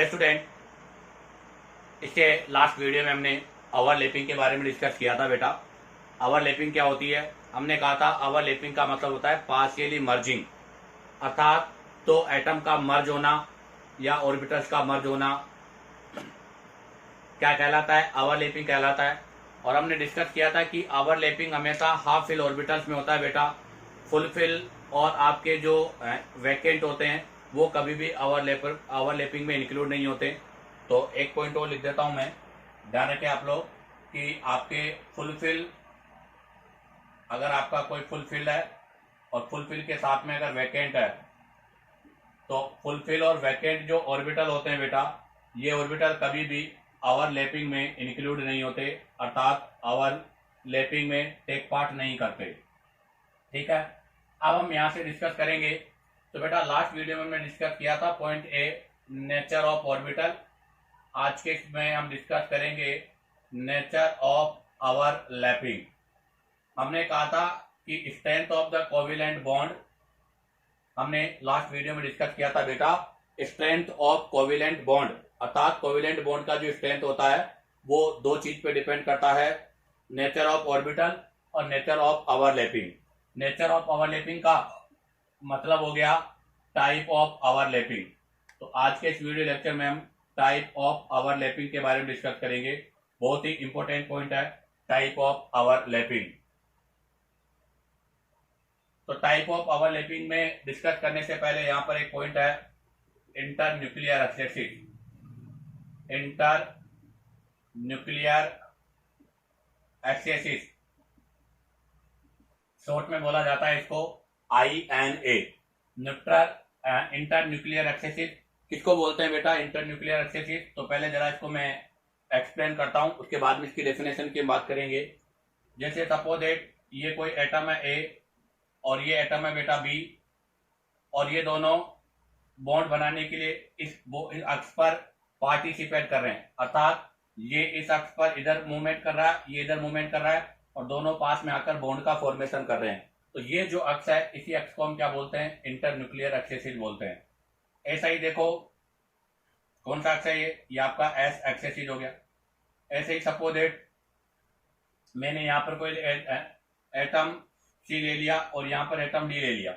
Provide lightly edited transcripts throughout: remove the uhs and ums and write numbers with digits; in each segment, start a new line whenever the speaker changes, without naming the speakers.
Student, इसके last video में हमने ओवरलैपिंग के बारे में डिस्कस किया था बेटा। ओवरलैपिंग क्या होती है? हमने कहा था ओवरलैपिंग का मतलब होता है पार्शियली मर्जिंग, अर्थात तो एटम का मर्ज होना या ऑर्बिटल्स का मर्ज होना क्या कहलाता है? ओवरलैपिंग कहलाता है। और हमने डिस्कस किया था कि ओवरलैपिंग हमेशा हाफ फिल ऑर्बिटल्स में होता है बेटा। फुल फिल और आपके जो वैकेंट होते हैं वो कभी भी ओवरलैपिंग में इंक्लूड नहीं होते। तो एक पॉइंट और लिख देता हूं मैं, ध्यान रखें आप लोग कि आपके फुलफिल, अगर आपका कोई फुलफिल है और फुलफिल के साथ में अगर वैकेंट है तो फुलफिल और वैकेंट जो ऑर्बिटल होते हैं बेटा, ये ऑर्बिटल कभी भी ओवरलैपिंग में इंक्लूड नहीं होते, अर्थात ओवरलैपिंग में टेक पार्ट नहीं करते। ठीक है, अब हम यहाँ से डिस्कस करेंगे। तो बेटा लास्ट वीडियो में हमने डिस्कस किया था point A, nature of orbital. आज के इसमें हम डिस्कस करेंगे नेचर ऑफ ओवरलैपिंग। हमने कहा था कि strength of the covalent bond, हमने लास्ट वीडियो में डिस्कस किया था बेटा स्ट्रेंथ ऑफ कोवेलेंट बॉन्ड, अर्थात कोवेलेंट बॉन्ड का जो स्ट्रेंथ होता है वो दो चीज पे डिपेंड करता है, नेचर ऑफ ऑर्बिटल और nature of overlapping. Nature of overlapping का मतलब हो गया टाइप ऑफ ओवरलैपिंग। तो आज के इस वीडियो लेक्चर में हम टाइप ऑफ ओवरलैपिंग के बारे में डिस्कस करेंगे। बहुत ही इंपॉर्टेंट पॉइंट है टाइप ऑफ ओवरलैपिंग। तो टाइप ऑफ ओवरलैपिंग में डिस्कस करने से पहले यहां पर एक पॉइंट है inter nuclear axes. Inter nuclear axes short में बोला जाता है इसको INA। इंटर न्यूक्लियर एक्सेसिस किसको बोलते हैं बेटा? Inter nuclear axes. तो पहले जरा इसको मैं एक्सप्लेन करता हूं, उसके बाद में इसकी डेफिनेशन की बात करेंगे। जैसे सपोज दैट ये कोई एटम है A और ये एटम है बेटा B, और ये दोनों बॉन्ड बनाने के लिए इस अक्ष पर पार्टिसिपेट कर रहे हैं, अर्थात ये इस अक्ष पर इधर मूवमेंट कर रहा है, ये इधर मूवमेंट कर रहा है और दोनों पास में आकर बॉन्ड का फॉर्मेशन कर रहे हैं। तो ये जो अक्ष है इसी अक्ष को हम क्या बोलते हैं? इंटर न्यूक्लियर एक्सेसिस बोलते हैं। ऐसा ही देखो कौन सा अक्ष है ये आपका S एक्सेसिस हो गया। ऐसे ही सपोज दैट मैंने यहाँ पर कोई एटम C ले लिया और यहाँ पर एटम D ले लिया।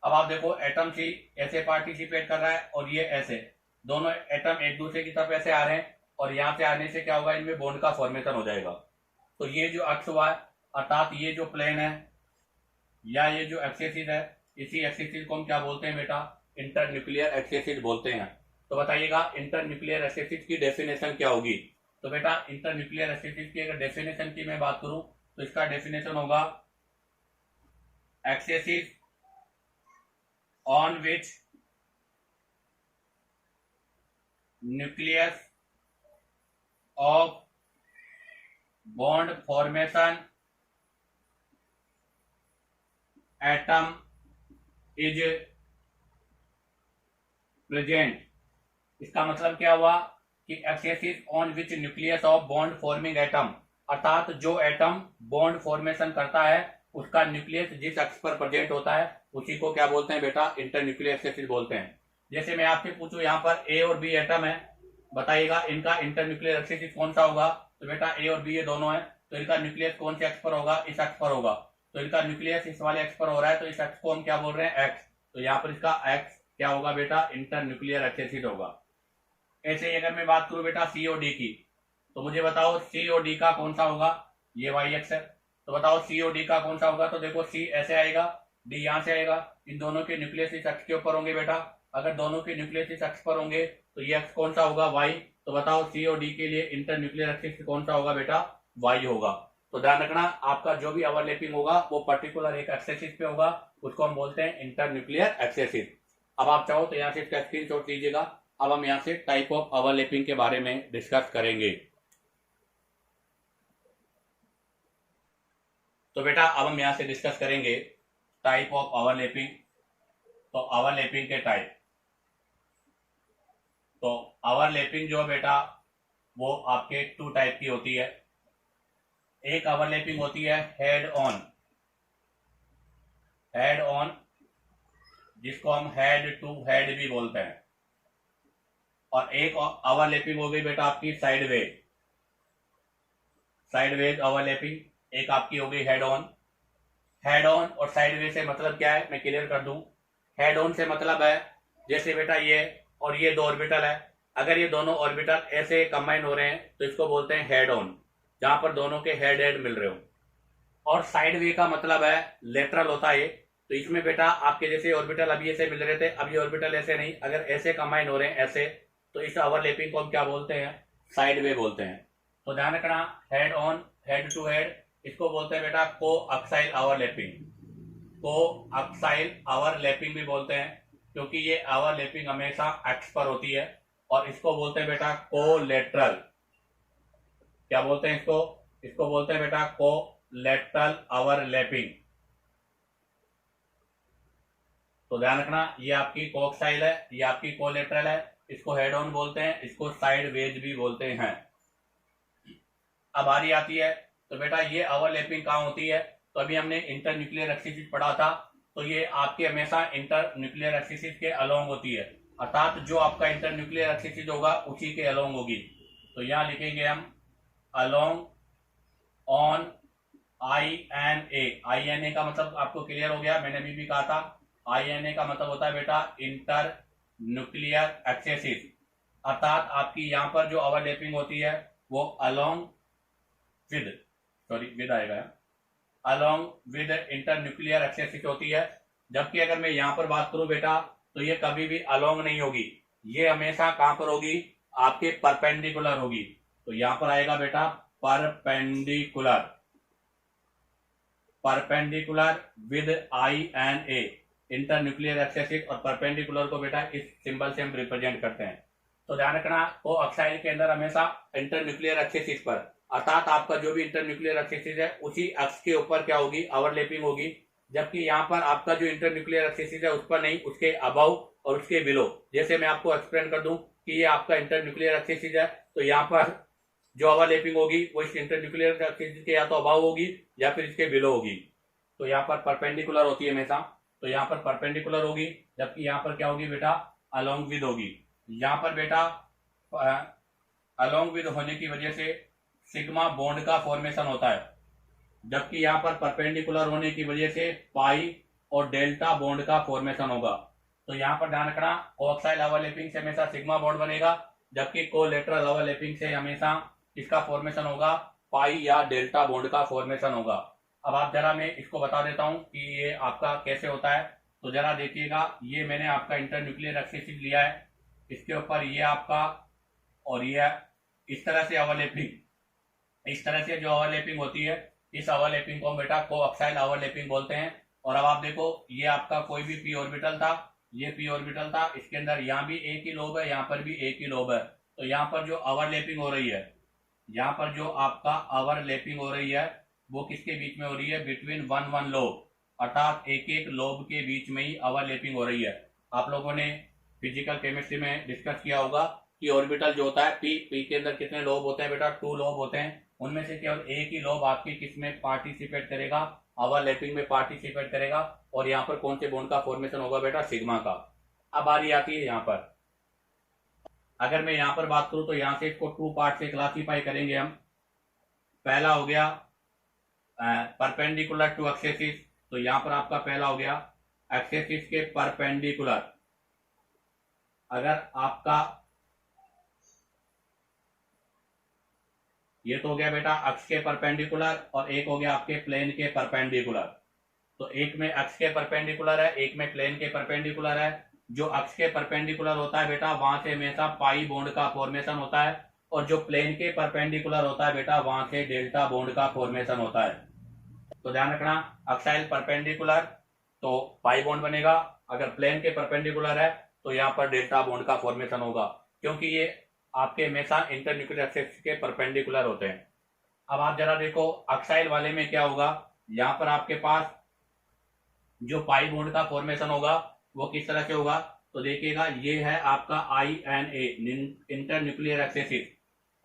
अब आप देखो एटम C ऐसे पार्टिसिपेट कर रहा है और ये ऐसे, दोनों एटम एक दूसरे की तरफ ऐसे आ रहे हैं और यहाँ से आने से क्या होगा? इनमें बॉन्ड का फॉर्मेशन हो जाएगा। तो ये जो अक्ष हुआ है, अर्थात ये जो प्लेन है या ये जो एक्सेसिस है, इसी एक्सेसिस को हम क्या बोलते हैं बेटा? इंटर न्यूक्लियर एक्सेसिस बोलते हैं। तो बताइएगा इंटर न्यूक्लियर एक्सेसिस की डेफिनेशन क्या होगी? तो बेटा इंटर न्यूक्लियर एक्सेसिस की अगर डेफिनेशन की मैं बात करूं तो इसका डेफिनेशन होगा axes on which nucleus of bond formation atom is present। इसका मतलब क्या हुआ कि axes on which nucleus of bond forming atom, अर्थात जो एटम बॉन्ड फॉर्मेशन करता है उसका न्यूक्लियस जिस अक्ष पर प्रेजेंट होता है उसी को क्या बोलते हैं बेटा? इंटर न्यूक्लियर एक्सेसिस बोलते हैं। जैसे मैं आपसे पूछूं यहाँ पर A और B एटम है, बताइएगा इनका इंटर न्यूक्लियर एक्सेसिस कौन सा होगा? तो बेटा A और B ये दोनों है, तो इनका न्यूक्लियस कौन से अक्ष पर होगा? इस अक्ष पर होगा। तो इनका न्यूक्लियस इस वाले अक्ष पर हो रहा है, तो इस अक्ष को हम क्या बोल रहे हैं? एक्स। तो यहाँ पर इसका एक्स क्या होगा बेटा? इंटर न्यूक्लियर एक्सेसिस होगा। ऐसे ही अगर मैं बात करूं बेटा C और D की, तो मुझे बताओ C और D का कौन सा होगा? ये वाई एक्स है, तो बताओ C और D का कौन सा होगा? तो देखो C ऐसे आएगा, D यहाँ से आएगा, इन दोनों के न्यूक्लियस इस अक्ष के ऊपर होंगे बेटा। अगर दोनों के न्यूक्लियस इस अक्ष पर होंगे तो ये अक्ष कौन सा होगा? Y। तो बताओ C और D के लिए इंटर न्यूक्लियर एक्सेसिस कौन सा होगा बेटा? Y होगा। तो ध्यान रखना आपका जो भी ओवरलैपिंग होगा वो पर्टिकुलर एक एक्सेसिस पे होगा, उसको हम बोलते हैं इंटर न्यूक्लियर एक्सेसिस। अब आप चाहो तो यहाँ से इसका स्क्रीनशॉट लीजिएगा। अब हम यहाँ से टाइप ऑफ ओवरलैपिंग के बारे में डिस्कस करेंगे। तो बेटा अब हम यहाँ से डिस्कस करेंगे टाइप ऑफ ओवरलैपिंग। तो ओवरलैपिंग के टाइप, तो ओवरलैपिंग जो बेटा वो आपके टू टाइप की होती है। एक ओवरलैपिंग होती है हेड ऑन, हेड ऑन जिसको हम हेड टू हेड भी बोलते हैं। और एक ओवरलैपिंग हो गई बेटा आपकी साइडवेज, साइडवेज ओवरलैपिंग, एक आपकी हो गई हेड ऑन। हेड ऑन और साइडवेज से मतलब क्या है मैं क्लियर कर दूं। हेड ऑन से मतलब है जैसे बेटा ये और ये दो ऑर्बिटल है, अगर ये दोनों ऑर्बिटल ऐसे कंबाइन हो रहे हैं तो इसको बोलते हैं हेड ऑन, जहां पर दोनों के हेड हेड मिल रहे हो। और साइड वे का मतलब है लेटरल होता है ये। तो इसमें बेटा आपके जैसे ऑर्बिटल अभी ऐसे मिल रहे थे, अब ये ऑर्बिटल ऐसे नहीं, अगर ऐसे कंबाइन हो रहे हैं ऐसे, तो इस ओवरलैपिंग को हम क्या बोलते हैं, साइड वे बोलते हैं। तो ध्यान रखना, head on, head to head, इसको बोलते हैं बेटा को अक्साइल ओवरलैपिंग, को अक्साइल ओवरलैपिंग भी बोलते हैं, क्योंकि ये ओवरलैपिंग हमेशा एक्स पर होती है। और इसको बोलते हैं बेटा कोलेटरल, क्या बोलते हैं इसको, इसको बोलते हैं बेटा कोलेटरल ओवरलैपिंग। तो ध्यान रखना, ये आपकी कोक्साइल है, ये आपकी कोलेटरल है, इसको हेड ऑन बोलते हैं, इसको साइड वेज भी बोलते हैं। अब बारी आती है तो बेटा ये ओवरलैपिंग कहाँ होती है, तो अभी हमने इंटर न्यूक्लियर एक्सिस पढ़ा था, तो ये आपके हमेशा इंटर न्यूक्लियर एक्सिस के अलोंग होती है, अर्थात जो आपका इंटर न्यूक्लियर एक्सिस होगा उसी के अलोंग होगी। तो यहां लिखेंगे हम अलोंग, ऑन, INA का मतलब आपको क्लियर हो गया, मैंने अभी भी कहा था। INA का मतलब होता है बेटा इंटर न्यूक्लियर एक्सिस, अर्थात आपकी यहां पर जो ओवरलैपिंग होती है वो अलोंग विद, सॉरी विद आएगा, along with inter nuclear axis होती है। जबकि अगर मैं यहां पर बात करूं बेटा, तो ये कभी भी अलोंग नहीं होगी, ये हमेशा कहां पर होगी, आपके परपेंडिकुलर होगी। तो यहां पर आएगा बेटा perpendicular, perpendicular with INA, inter nuclear axis, और परपेंडिकुलर को बेटा इस सिंबल से हम रिप्रेजेंट करते हैं। तो ध्यान रखना, को अक्साइल के अंदर हमेशा इंटर न्यूक्लियर एक्सिस पर, अर्थात आपका जो भी इंटर न्यूक्लियर एक्सिस है उसी अक्ष के ऊपर क्या होगी, ओवरलैपिंग होगी। जबकि यहाँ पर आपका जो इंटर न्यूक्लियर एक्सिस है उस पर नहीं, उसके अबव और उसके बिलो। जैसे मैं आपको एक्सप्लेन कर दूं कि ये आपका इंटर न्यूक्लियर एक्सिस है, तो यहाँ पर जो ओवरलैपिंग होगी वो इस इंटर न्यूक्लियर एक्सिस के या तो अबव होगी या फिर इसके बिलो होगी। तो यहाँ पर परपेंडिकुलर होती है हमेशा, तो यहाँ पर परपेंडिकुलर होगी, जबकि यहाँ पर क्या होगी बेटा, अलोंग विद होगी। यहाँ पर बेटा अलोंग विद होने की वजह से सिग्मा बॉन्ड का फॉर्मेशन होता है, जबकि यहाँ पर परपेंडिकुलर होने की वजह से पाई और डेल्टा बॉन्ड का फॉर्मेशन होगा। तो यहाँ पर ध्यान रखना, कोएक्सियल ओवरलैपिंग से हमेशा सिग्मा बॉन्ड बनेगा, जबकि कोलेटरल ओवरलैपिंग से हमेशा इसका फॉर्मेशन होगा पाई या डेल्टा बॉन्ड का फॉर्मेशन होगा। अब आप जरा मैं इसको बता देता हूं कि ये आपका कैसे होता है। तो जरा देखिएगा, ये मैंने आपका इंटर न्यूक्लियर एक्सिस लिया है, इसके ऊपर ये आपका और ये इस तरह से ओवरलैपिंग, इस तरह से जो ओवरलैपिंग होती है, इस ओवरलैपिंग को हम बेटा कोएक्सियल ओवरलैपिंग बोलते हैं। और अब आप देखो, ये आपका कोई भी पी ऑर्बिटल था, ये पी ऑर्बिटल था, इसके अंदर यहाँ भी एक ही लोब है, यहाँ पर भी एक ही लोब है। तो यहाँ पर जो ओवरलैपिंग हो रही है, यहाँ पर जो आपका ओवरलैपिंग हो रही है वो किसके बीच में हो रही है, बिटवीन वन लोब, अर्थात एक एक लोब के बीच में ही ओवरलैपिंग हो रही है। आप लोगों ने फिजिकल केमिस्ट्री में डिस्कस किया होगा कि ऑर्बिटल जो होता है पी के अंदर कितने लोब होते हैं बेटा, 2 लोब होते हैं, उनमें से केवल एक ही लोब आपकी किसमें पार्टिसिपेट करेगा, ओवरलैपिंग में पार्टिसिपेट करेगा। और यहाँ पर कौन से बॉन्ड का फॉर्मेशन होगा बेटा, सिग्मा का। अब बारी आती है यहाँ पर, अगर मैं यहाँ पर बात करूं तो यहाँ से इसको 2 पार्ट से क्लासीफाई करेंगे हम। पहला हो गया परपेंडिकुलर टू एक्सिस, तो यहाँ पर आपका पहला हो गया एक्सिस के परपेंडिकुलर। अगर आपका ये तो हो गया बेटा अक्ष के परपेंडिकुलर, और एक हो गया आपके प्लेन के परपेंडिकुलर। तो एक में अक्ष के परपेंडिकुलर है, एक में प्लेन के परपेंडिकुलर है। जो अक्ष के परपेंडिकुलर होता है बेटा, वहां से हमेशा पाई बॉन्ड का फॉर्मेशन होता है, और जो प्लेन के परपेंडिकुलर होता है बेटा, वहां से डेल्टा बॉन्ड का फॉर्मेशन होता है। तो ध्यान रखना, अक्साइल परपेंडिकुलर तो पाई बॉन्ड बनेगा, अगर प्लेन के परपेंडिकुलर है तो यहाँ पर डेल्टा बॉन्ड का फॉर्मेशन होगा, क्योंकि ये आपके हमेशा इंटर न्यूक्लियर एक्सिस के परपेंडिकुलर होते हैं। अब आप जरा देखो अक्साइल वाले में क्या होगा, यहाँ पर आपके पास जो पाई बॉन्ड का फॉर्मेशन होगा वो किस तरह से होगा, तो देखिएगा ये है आपका INA, इंटर न्यूक्लियर एक्सिस।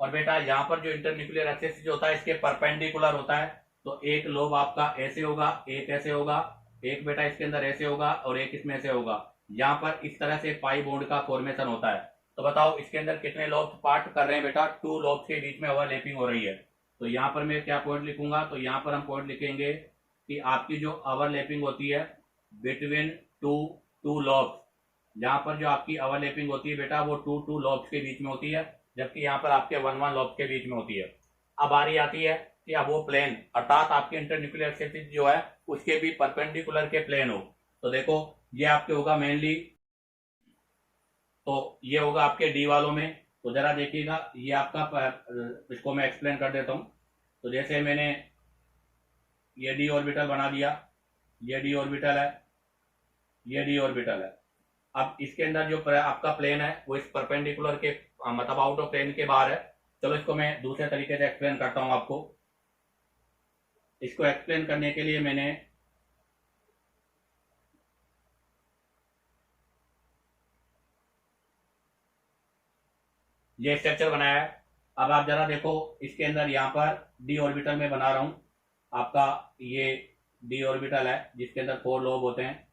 और बेटा यहाँ पर जो इंटर न्यूक्लियर एक्सिस होता है इसके परपेंडिकुलर होता है, तो एक लोब आपका ऐसे होगा, एक ऐसे होगा, एक बेटा इसके अंदर ऐसे होगा और एक इसमें ऐसे होगा। यहाँ पर इस तरह से पाई बॉन्ड का फॉर्मेशन होता है। तो बताओ इसके अंदर कितने लोब्स पार्ट कर रहे हैं बेटा, 2 लोब्स के बीच में ओवरलैपिंग हो रही है। तो यहाँ पर मैं क्या पॉइंट लिखूंगा, तो यहाँ पर हम पॉइंट लिखेंगे कि आपकी जो ओवरलैपिंग होती है बिटवीन टू टू लोब्स, जहाँ पर जो आपकी ओवरलैपिंग होती है बेटा वो टू लोब्स के बीच में होती है, जबकि यहाँ पर आपके वन लोब्स के बीच में होती है। अब बारी आती है कि अब वो प्लेन अर्थात आपके इंटरन्यूक्लियर एक्सिस जो है उसके भी परपेंडिकुलर के प्लेन हो। तो देखो ये आपके होगा मेनली, तो ये होगा आपके डी वालों में। तो जरा देखिएगा ये आपका, इसको मैं एक्सप्लेन कर देता हूँ। तो जैसे मैंने ये डी ऑर्बिटल बना दिया, ये डी ऑर्बिटल है, ये डी ऑर्बिटल है। अब इसके अंदर जो आपका प्लेन है वो इस परपेंडिकुलर के मतलब आउट ऑफ प्लेन के बाहर है। चलो इसको मैं दूसरे तरीके से एक्सप्लेन करता हूँ आपको। इसको एक्सप्लेन करने के लिए मैंने ये स्ट्रक्चर बनाया है। अब आप जरा देखो इसके अंदर यहाँ पर डी ऑर्बिटल में बना रहा हूं आपका, ये डी ऑर्बिटल है जिसके अंदर 4 लोब होते हैं।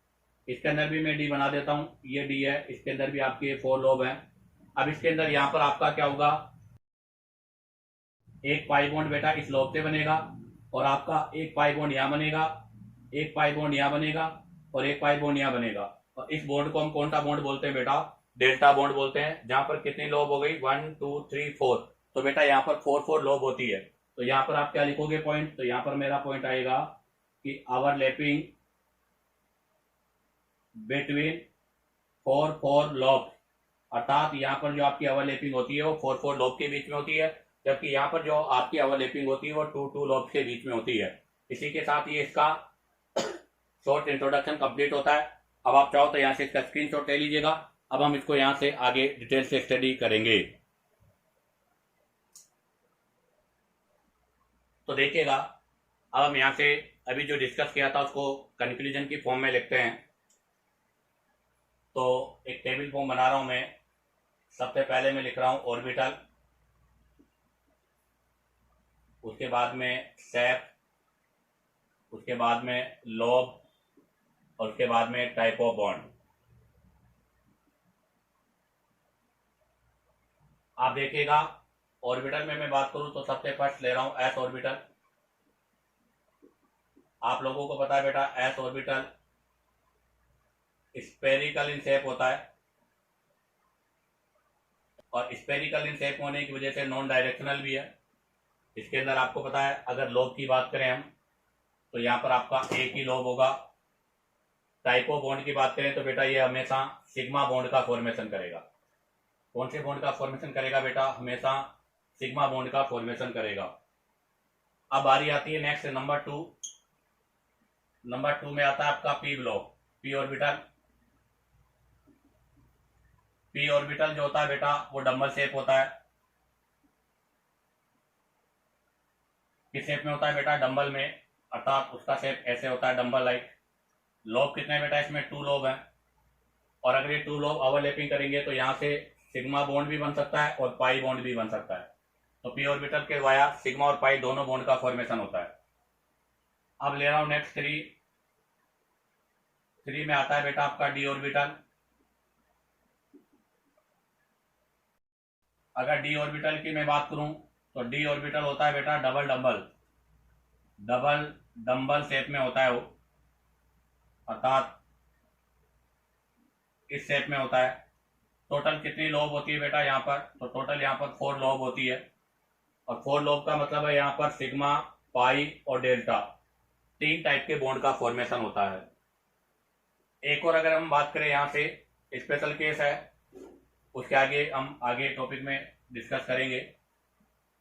इसके अंदर भी मैं डी बना देता हूं, ये डी है, इसके अंदर भी आपके 4 लोब हैं। अब इसके अंदर यहाँ पर आपका क्या होगा, एक पाई बॉन्ड बेटा इस लोब से बनेगा, और आपका एक पाई बॉन्ड यहाँ बनेगा, एक पाई बॉन्ड यहाँ बनेगा, और एक पाई बॉन्ड यहाँ बनेगा। और इस बॉन्ड को हम कौन सा बॉन्ड बोलते हैं बेटा, डेल्टा बॉन्ड बोलते हैं। जहां पर कितनी लोब हो गई, 1 2 3 4, तो बेटा यहाँ पर 4 लोब होती है। तो यहाँ पर आप क्या लिखोगे पॉइंट, तो यहाँ पर मेरा पॉइंट आएगा कि ओवरलैपिंग बिटवीन 4 लोब, अर्थात यहाँ पर जो आपकी ओवरलैपिंग होती है वो 4 लोब के बीच में होती है, जबकि यहाँ पर जो आपकी ओवरलैपिंग होती है वो 2 लोब के बीच में होती है। इसी के साथ ये इसका शॉर्ट इंट्रोडक्शन कंप्लीट होता है। अब आप चाहो तो यहाँ से इसका स्क्रीनशॉट ले लीजिएगा। अब हम इसको यहाँ से आगे डिटेल से स्टडी करेंगे। तो देखिएगा अब हम यहाँ से अभी जो डिस्कस किया था उसको कंक्लूजन की फॉर्म में लिखते हैं। तो एक टेबल फॉर्म बना रहा हूं मैं। सबसे पहले मैं लिख रहा हूं ऑर्बिटल, उसके बाद में शेप, उसके बाद में लोब, और उसके बाद में टाइप ऑफ बॉन्ड। आप देखिएगा ऑर्बिटल में मैं बात करूं तो सबसे फर्स्ट ले रहा हूं एस ऑर्बिटल। आप लोगों को पता है बेटा S orbital spherical in shape होता है, और स्पेरिकल इन शेप होने की वजह से नॉन डायरेक्शनल भी है। इसके अंदर आपको पता है अगर लोब की बात करें हम तो यहाँ पर आपका एक ही लोब होगा। टाइप ऑफ बॉन्ड की बात करें तो बेटा ये हमेशा सिग्मा बॉन्ड का फॉर्मेशन करेगा। कौन से बॉन्ड का फॉर्मेशन करेगा बेटा, हमेशा सिग्मा बॉन्ड का फॉर्मेशन करेगा। अब बारी आती है नेक्स्ट नंबर 2। नंबर 2 में आता है आपका P block, P orbital. P orbital जो होता है बेटा वो डम्बल शेप होता है। किस शेप में होता है बेटा, डम्बल में, अर्थात उसका शेप ऐसे होता है डम्बल लाइक। लोब कितने बेटा, इसमें 2 लोब हैं, और अगर ये 2 लोब ओवरलैपिंग करेंगे तो यहाँ से सिग्मा बॉन्ड भी बन सकता है और पाई बॉन्ड भी बन सकता है। तो पी ऑर्बिटल के वाया सिग्मा और पाई दोनों बॉन्ड का फॉर्मेशन होता है। अब ले रहा हूं नेक्स्ट 3 में आता है बेटा आपका डी ऑर्बिटल। अगर डी ऑर्बिटल की मैं बात करूं तो डी ऑर्बिटल होता है बेटा डबल डम्बल शेप में होता है वो, अर्थात इस शेप में होता है। टोटल कितनी लोब होती है बेटा यहाँ पर, तो टोटल यहाँ पर 4 लोब होती है, और 4 लोब का मतलब है यहाँ पर सिग्मा, पाई और डेल्टा 3 टाइप के बॉन्ड का फॉर्मेशन होता है। एक और अगर हम बात करें यहाँ से स्पेशल केस है, उसके आगे हम आगे टॉपिक में डिस्कस करेंगे।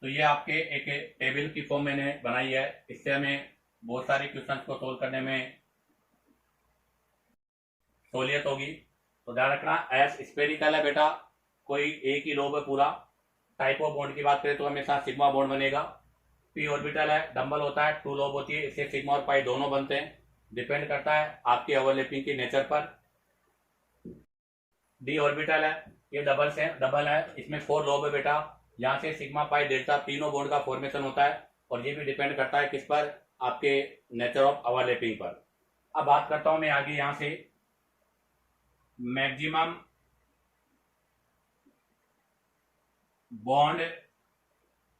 तो ये आपके एक टेबल की फॉर्म मैंने बनाई है, इससे हमें बहुत सारे क्वेश्चंस को सोल्व करने में सहूलियत होगी। तो ध्यान रखना एस स्पेरिकल है बेटा, कोई एक ही लोब है पूरा। टाइप ऑफ बॉन्ड की बात करें तो हमेशा सिग्मा बॉन्ड बनेगा। पी ऑर्बिटल है, डम्बल होता है, 2 लोब होती है, इससे सिग्मा और पाई दोनों बनते हैं, डिपेंड करता है आपकी ओवरलैपिंग की नेचर पर। डी ऑर्बिटल है, ये डबल है, इसमें 4 लोब है बेटा, यहाँ से सिग्मा, पाई, डेल्टा तीनों बॉन्ड का फॉर्मेशन होता है, और ये भी डिपेंड करता है किस पर, आपके नेचर ऑफ ओवरलैपिंग पर। अब बात करता हूं मैं आगे यहाँ से maximum bond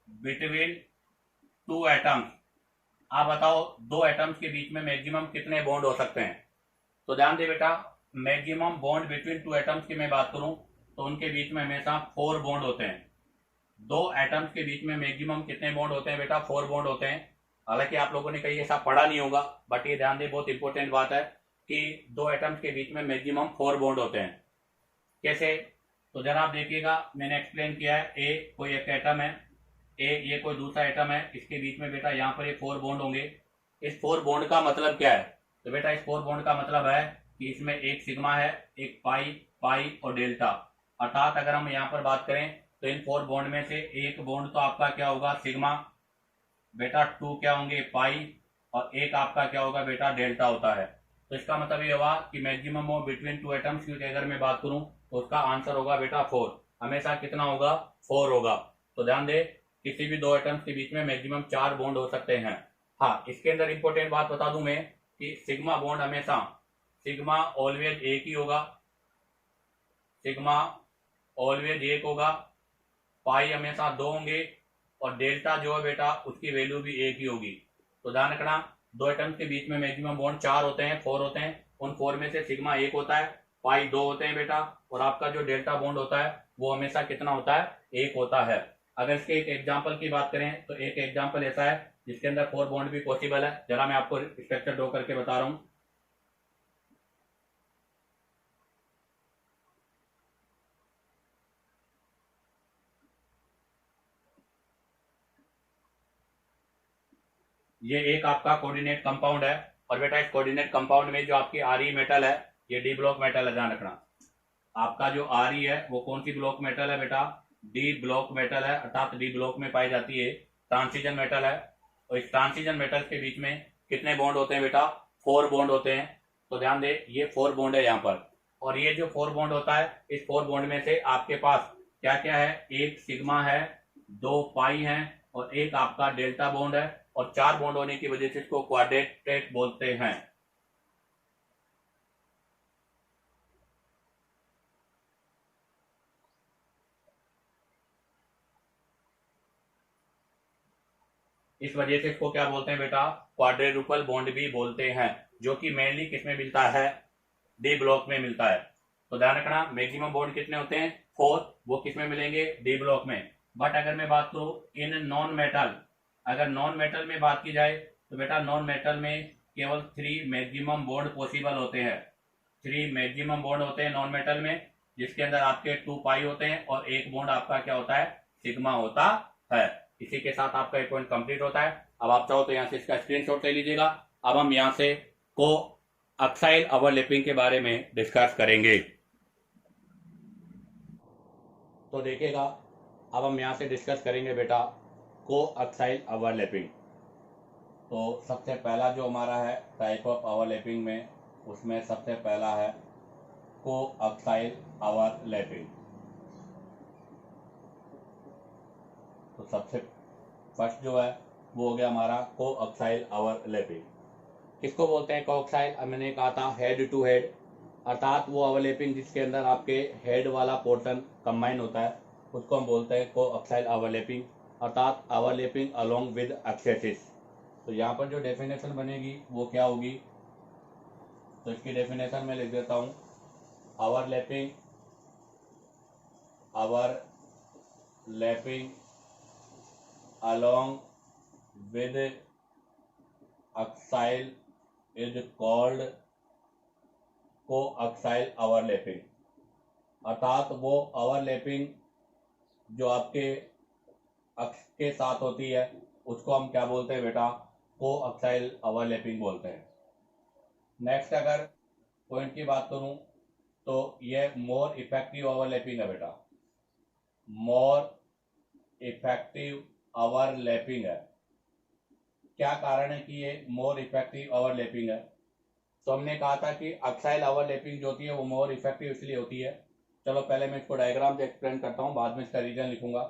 between two atoms. आप बताओ दो एटम्स के बीच में मैक्सिमम कितने बॉन्ड हो सकते हैं? तो ध्यान दे बेटा, maximum bond between two atoms की मैं बात करूं तो उनके बीच में हमेशा 4 बॉन्ड होते हैं। दो एटम्स के बीच में मैक्सिमम कितने बॉन्ड होते हैं बेटा? 4 बॉन्ड होते हैं। हालांकि आप लोगों ने कहीं ऐसा पढ़ा नहीं होगा, बट ये ध्यान दे, बहुत इंपॉर्टेंट बात है कि दो एटम्स के बीच में मैक्सिमम 4 बॉन्ड होते हैं। कैसे? तो जरा आप देखिएगा, मैंने एक्सप्लेन किया है। ए कोई एक एटम है, ये कोई दूसरा एटम है, इसके बीच में बेटा यहाँ पर ये 4 बॉन्ड होंगे। इस 4 बॉन्ड का मतलब क्या है? तो बेटा इस 4 बॉन्ड का मतलब है कि इसमें एक सिग्मा है, एक पाई, पाई और डेल्टा। अर्थात अगर हम यहाँ पर बात करें तो इन 4 बॉन्ड में से एक बॉन्ड तो आपका क्या होगा? सिग्मा। बेटा 2 क्या होंगे? पाई। और एक आपका क्या होगा बेटा? डेल्टा होता है। तो इसका मतलब ये हुआ कि maximum of between two atoms की अगर मैं बात करूं तो उसका आंसर होगा बेटा 4। हमेशा कितना होगा? 4 होगा। तो ध्यान दे, किसी भी दो एटम्स के बीच में मैक्सिमम 4 बॉन्ड हो सकते हैं। हाँ, इसके अंदर इंपॉर्टेंट बात बता दूं मैं कि सिग्मा बॉन्ड हमेशा, सिग्मा ऑलवेज एक ही होगा, सिग्मा ऑलवेज एक होगा, पाई हमेशा 2 होंगे और डेल्टा जो है बेटा उसकी वैल्यू भी एक ही होगी। तो ध्यान रखना, दो एटम्स के बीच में मैक्सिमम बॉन्ड 4 होते हैं, 4 होते हैं। उन 4 में से सिग्मा 1 होता है, पाई 2 होते हैं बेटा, और आपका जो डेल्टा बॉन्ड होता है वो हमेशा कितना होता है? 1 होता है। अगर इसके एक एग्जाम्पल की बात करें तो एक एग्जाम्पल ऐसा है जिसके अंदर 4 बॉन्ड भी पॉसिबल है। जरा मैं आपको स्ट्रक्चर ड्रॉ करके बता रहा हूँ। ये एक आपका कोऑर्डिनेट कंपाउंड है, और बेटा इस कोऑर्डिनेट कंपाउंड में जो आपकी आर मेटल है ये डी ब्लॉक मेटल है। ध्यान रखना, आपका जो आर है वो कौन सी ब्लॉक मेटल है बेटा? डी ब्लॉक मेटल है, अर्थात डी ब्लॉक में पाई जाती है, ट्रांसिजन मेटल है। और इस ट्रांसिजन मेटल के बीच में कितने बॉन्ड होते हैं बेटा? 4 बॉन्ड होते हैं। तो ध्यान दे, ये 4 बॉन्ड है यहाँ पर, और ये जो 4 बॉन्ड होता है, इस 4 बॉन्ड में से आपके पास क्या क्या है? एक सिग्मा है, 2 पाई है, और एक आपका डेल्टा बॉन्ड है। और 4 बॉन्ड होने की वजह से इसको क्वाड्रेटेट बोलते हैं। इस वजह से इसको क्या बोलते हैं बेटा? क्वाड्रेरुपल बॉन्ड भी बोलते हैं, जो कि मेनली किसमें मिलता है? डी ब्लॉक में मिलता है। तो ध्यान रखना, मैक्सिमम बॉन्ड कितने होते हैं? 4। वो किसमें मिलेंगे? डी ब्लॉक में। बट अगर मैं बात करूं इन नॉन मेटल, अगर नॉन मेटल में बात की जाए तो बेटा नॉन मेटल में केवल 3 मैक्सिमम बॉन्ड पॉसिबल होते हैं। 3 मैक्सिमम बॉन्ड होते हैं नॉन मेटल में, जिसके अंदर आपके 2 पाई होते हैं और एक बॉन्ड आपका क्या होता है? सिग्मा होता है। इसी के साथ आपका एक पॉइंट कंप्लीट होता है। अब आप चाहो तो यहाँ से इसका स्क्रीनशॉट ले लीजिएगा। अब हम यहाँ से को अक्साइल ओवरलैपिंग के बारे में डिस्कस करेंगे। तो देखिएगा, अब हम यहाँ से डिस्कस करेंगे बेटा को अक्साइल ओवरलैपिंग। तो सबसे पहला जो हमारा है टाइप ऑफ ओवरलैपिंग में, उसमें सबसे पहला है को अक्साइल ओवरलैपिंग। तो सबसे फर्स्ट जो है वो हो गया हमारा को अक्साइल ओवरलैपिंग। किसको बोलते हैं को अक्साइल? मैंने कहा था हेड टू हेड, अर्थात वो ओवरलैपिंग जिसके अंदर आपके हेड वाला पोर्शन कंबाइन होता है उसको हम बोलते हैं को अक्साइल ओवरलैपिंग, अर्थात ओवरलैपिंग अलोंग विद एक्सेसिस। तो यहाँ पर जो डेफिनेशन बनेगी वो क्या होगी? तो इसकी डेफिनेशन में लिख देता हूँ, overlapping along with axial is called coaxial overlapping. अर्थात वो ओवरलैपिंग जो आपके अक्ष के साथ होती है उसको हम क्या बोलते हैं बेटा? कोअक्साइल ओवरलैपिंग बोलते हैं। नेक्स्ट अगर पॉइंट की बात करूं तो ये मोर इफेक्टिव ओवरलैपिंग है बेटा, मोर इफेक्टिव ओवरलैपिंग है। क्या कारण है कि ये मोर इफेक्टिव ओवरलैपिंग है? तो हमने कहा था कि अक्साइल ओवरलैपिंग जो होती है वो मोर इफेक्टिव इसलिए होती है। चलो पहले मैं इसको डायग्राम से एक्सप्लेन करता हूँ, बाद में इसका रीजन लिखूंगा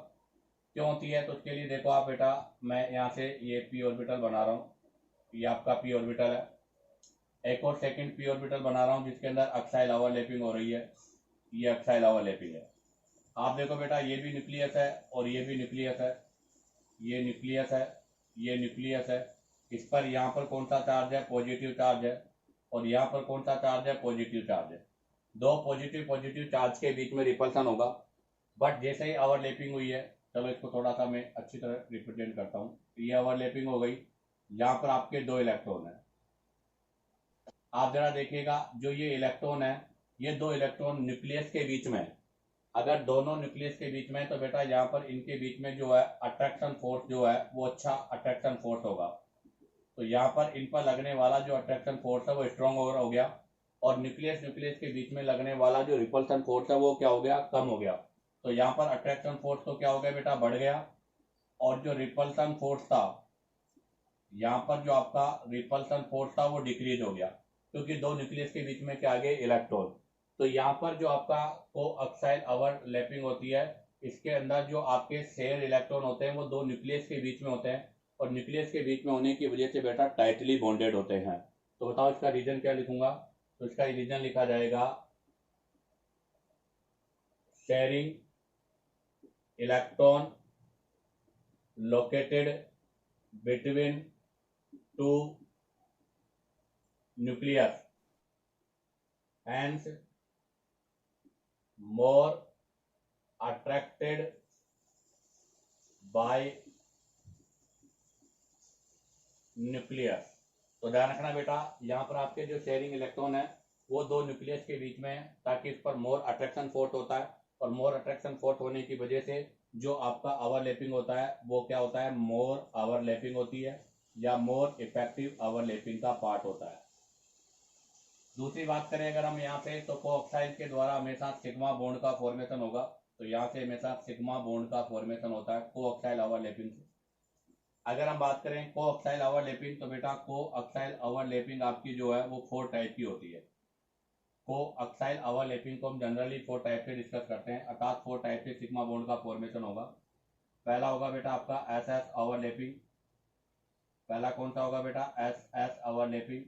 क्यों होती है। तो उसके लिए देखो आप बेटा, मैं यहाँ से ये पी ऑर्बिटल बना रहा हूँ, ये आपका पी ऑर्बिटल है। एक और सेकंड पी ऑर्बिटल बना रहा हूँ जिसके अंदर अक्साइल ओवरलैपिंग हो रही है, ये अक्साइल ओवरलैपिंग है। आप देखो बेटा, ये भी न्यूक्लियस है और ये भी न्यूक्लियस है, ये न्यूक्लियस है, ये न्यूक्लियस है। इस पर यहाँ पर कौन सा चार्ज है? पॉजिटिव चार्ज है। और यहाँ पर कौन सा चार्ज है? पॉजिटिव चार्ज है। दो पॉजिटिव पॉजिटिव चार्ज के बीच में रिपल्सन होगा। बट जैसे ही ओवरलैपिंग हुई है, चलो इसको थोड़ा सा मैं अच्छी तरह रिप्रेजेंट करता हूँ। ये ओवरलैपिंग हो गई, यहाँ पर आपके दो इलेक्ट्रॉन है। आप जरा देखिएगा, जो ये इलेक्ट्रॉन है, ये दो इलेक्ट्रॉन न्यूक्लियस के बीच में है। अगर दोनों न्यूक्लियस के बीच में है तो बेटा यहाँ पर इनके बीच में जो है अट्रैक्शन फोर्स जो है वो अच्छा अट्रैक्शन फोर्स होगा। तो यहाँ पर इन पर लगने वाला जो अट्रैक्शन फोर्स है वो स्ट्रॉन्ग हो गया, और न्यूक्लियस न्यूक्लियस के बीच में लगने वाला जो रिपल्सन फोर्स है वो क्या हो गया? कम हो गया। तो यहाँ पर अट्रैक्शन फोर्स तो क्या हो गया बेटा? बढ़ गया। और जो रिपल्सन फोर्स था, यहाँ पर जो आपका रिपल्सन फोर्स था वो डिक्रीज हो गया, क्योंकि दो न्यूक्लियस के बीच में क्या आ गए? इलेक्ट्रॉन। तो यहाँ पर जो आपका कोएक्साइल ओवरलैपिंग होती है, इसके अंदर जो आपके शेयर इलेक्ट्रॉन होते हैं वो दो न्यूक्लियस के बीच में होते हैं, और न्यूक्लियस के बीच में होने की वजह से बेटा टाइटली बॉन्डेड होते हैं। तो बताओ इसका रीजन क्या लिखूंगा? तो इसका रीजन लिखा जाएगा sharing electron located between two nucleus, hence more attracted by nucleus. तो ध्यान रखना बेटा, यहाँ पर आपके जो शेयरिंग इलेक्ट्रॉन है वो दो न्यूक्लियस के बीच में है, ताकि इस पर मोर अट्रैक्शन फोर्स होता है, और मोर अट्रैक्शन फोर्स होने की वजह से जो आपका ओवरलैपिंग होता है वो क्या होता है? मोर ओवरलैपिंग होती है, या मोर इफेक्टिव ओवरलैपिंग का पार्ट होता है। दूसरी बात करें अगर हम यहाँ पे, तो कोऑक्साइड के द्वारा हमेशा सिग्मा बॉन्ड का फॉर्मेशन होगा। तो यहाँ से हमेशा सिग्मा बॉन्ड का फॉर्मेशन होता है कोऑक्साइड ओवरलैपिंग से। अगर हम बात करें कोऑक्साइड ओवरलैपिंग, तो बेटा कोऑक्साइड ओवरलैपिंग आपकी जो है वो 4 टाइप की होती है। कोऑक्साइड ओवरलैपिंग को हम जनरली 4 टाइप से डिस्कस करते हैं, अर्थात 4 टाइप से सिग्मा बॉन्ड का फॉर्मेशन होगा। पहला होगा बेटा आपका एस एस ओवरलैपिंग। पहला कौन सा होगा बेटा? S S overlapping.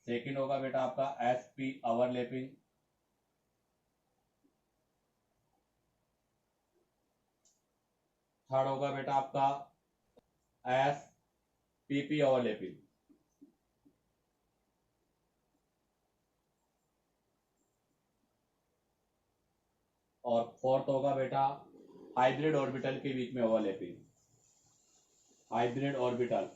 सेकेंड होगा बेटा आपका एस पी ओवरलैपिंग। थर्ड होगा बेटा आपका एस पी पी ओवरलैपिंग। और फोर्थ होगा बेटा हाइब्रिड ऑर्बिटल के बीच में ओवरलैपिंग, हाइब्रिड ऑर्बिटल।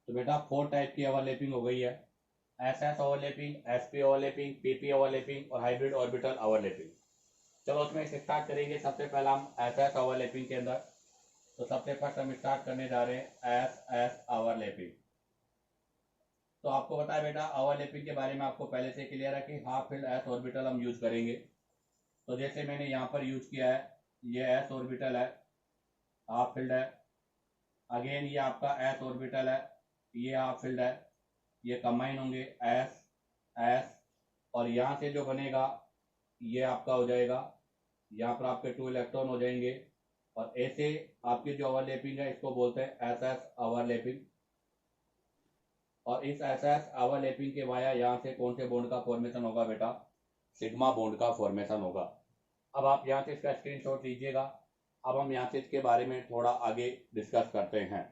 तो बेटा 4 टाइप की ओवरलैपिंग हो गई है, S S overlapping, S P overlapping, PP overlapping और हाइब्रिड ऑर्बिटल ओवरलैपिंग। चलो उसमें स्टार्ट करेंगे सबसे पहला हम एस एस ओवरलैपिंग के अंदर। तो सबसे फर्स्ट हम स्टार्ट करने जा रहे हैं एस एस ओवरलैपिंग। तो आपको पता है बेटा ओवरलैपिंग के बारे में आपको पहले से क्लियर है कि हाफ फील्ड एस ऑर्बिटल हम यूज करेंगे। तो जैसे मैंने यहाँ पर यूज किया है, ये एस ऑर्बिटल है, हाफ फील्ड है। अगेन ये आपका एस ऑर्बिटल है, ये हाफ फील्ड है। ये कंबाइन होंगे एस एस, और यहाँ से जो बनेगा ये आपका हो जाएगा, यहाँ पर आपके 2 इलेक्ट्रॉन हो जाएंगे। और ऐसे आपकी जो ओवरलैपिंग है इसको बोलते हैं एस एस ओवरलैपिंग। और इस एस एस ओवरलैपिंग के वाया यहाँ से कौन से बॉन्ड का फॉर्मेशन होगा बेटा? सिग्मा बॉन्ड का फॉर्मेशन होगा। अब आप यहाँ से इसका स्क्रीनशॉट लीजिएगा। अब हम यहाँ से इसके बारे में थोड़ा आगे डिस्कस करते हैं।